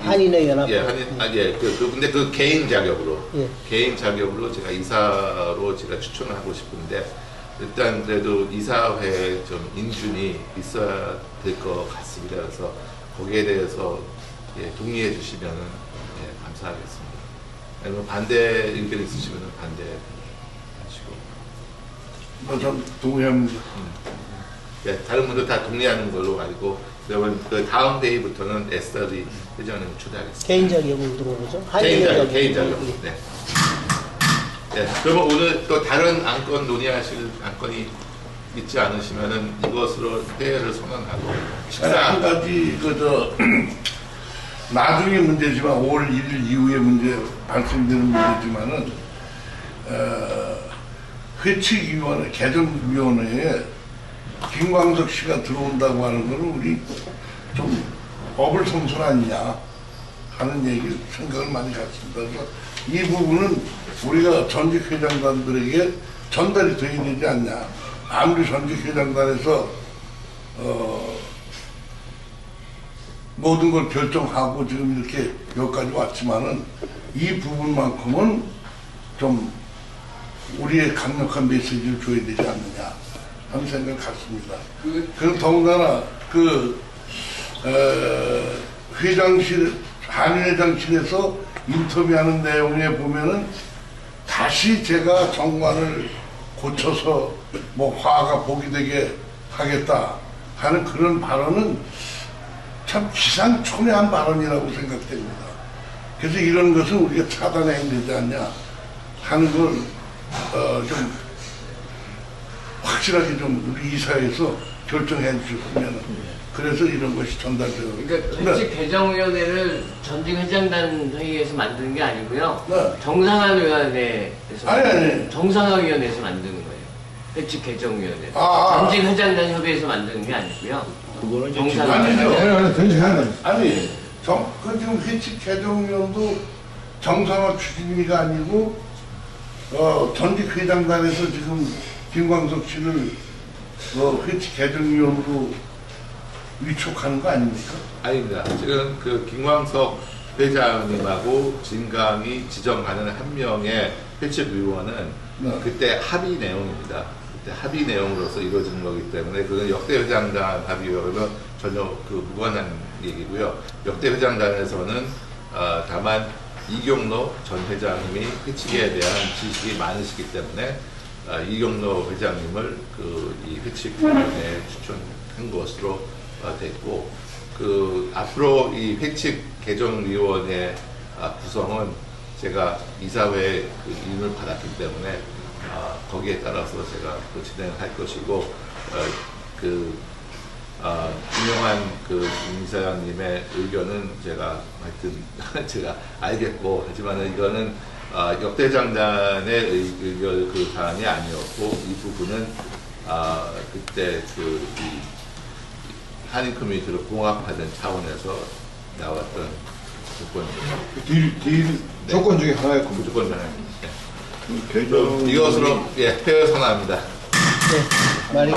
한인의 연합. 근데 개인 자격으로 예. 개인 자격으로 제가 이사로 제가 추천을 하고 싶은데 일단 그래도 이사회에 좀 인준이 있어야 될 것 같습니다. 그래서 거기에 대해서 동의해 주시면 감사하겠습니다. 아니면 반대 의견 있으시면 반대하시고. 전 동의합니다. 다른 분들 다 동의하는 걸로 알고 그러면 다음 회의부터는 에스터디 회장님을 초대하겠습니다. 개인 자격으로 들어오죠? 개인 자격. 네. 그러면 오늘 또 다른 안건 논의하실 안건이 있지 않으시면은 이것으로 회의를 선언하고 한 가지 나중에 문제지만 5월 1일 이후에 발생되는 문제지만은 회칙위원회 개정위원회에 김광석 씨가 들어온다고 하는 거는 우리 좀 어불성설 아니냐 하는 얘기 생각을 많이 갖습니다. 그래서 이 부분은 우리가 전직 회장단들에게 전달이 돼야 되지 않냐. 아무리 전직 회장단에서 모든 걸 결정하고 지금 이렇게 여기까지 왔지만은 이 부분만큼은 좀 우리의 강력한 메시지를 줘야 되지 않느냐 하는 생각을 갖습니다. 그럼 더군다나 한인회장실에서 인터뷰하는 내용에 보면은 다시 제가 정관을 고쳐서 화가 복이 되게 하겠다 하는 그런 발언은 참 기상천외한 발언이라고 생각됩니다. 그래서 이런 것은 우리가 차단해야 되지 않냐 하는 걸 좀 확실하게 좀 우리 이사회에서 결정해 주셨으면 그래서 이런 것이 전달되고. 그러니까 회칙 개정위원회를 전직 회장단 회의에서 만드는 게 아니고요. 네. 정상화위원회에서 아니. 정상화위원회에서 만드는 거예요. 회칙 개정위원회. 아. 전직 회장단 협의회에서 만드는 게 아니고요. 그거는 이제 아니죠. 그 지금 회칙 개정위원도 정상화 추진위가 아니고 전직 회장단에서 지금 김광석 씨를 회칙 개정위원으로 위촉하는 거 아닙니까? 아닙니다. 지금 그 김광석 회장님하고 진강이 지정하는 한 명의 회칙위원은 네. 그때 합의 내용입니다. 그때 합의 내용으로서 이루어진 거기 때문에 그건 역대 회장단 합의와는 전혀 그 무관한 얘기고요. 역대 회장단에서는 다만 이경로 전 회장님이 회칙에 대한 지식이 많으시기 때문에 이경로 회장님을 이 회칙위원회에 추천한 것으로 됐고, 앞으로 이 회칙 개정위원회 구성은 제가 이사회의 임을 받았기 때문에 거기에 따라서 제가 진행할 것이고, 유명한 임 이사장님의 의견은 제가 하여튼 제가 알겠고, 하지만은 이거는 역대 장단의 의견 사안이 아니었고, 이 부분은 그때 이 한인 커뮤니티로 봉합하는 차원에서 나왔던 조건입니다. 딜 조건 중에 하나였고. 무조건 변화입니다. 이것으로 회의 선언합니다. 네, 말이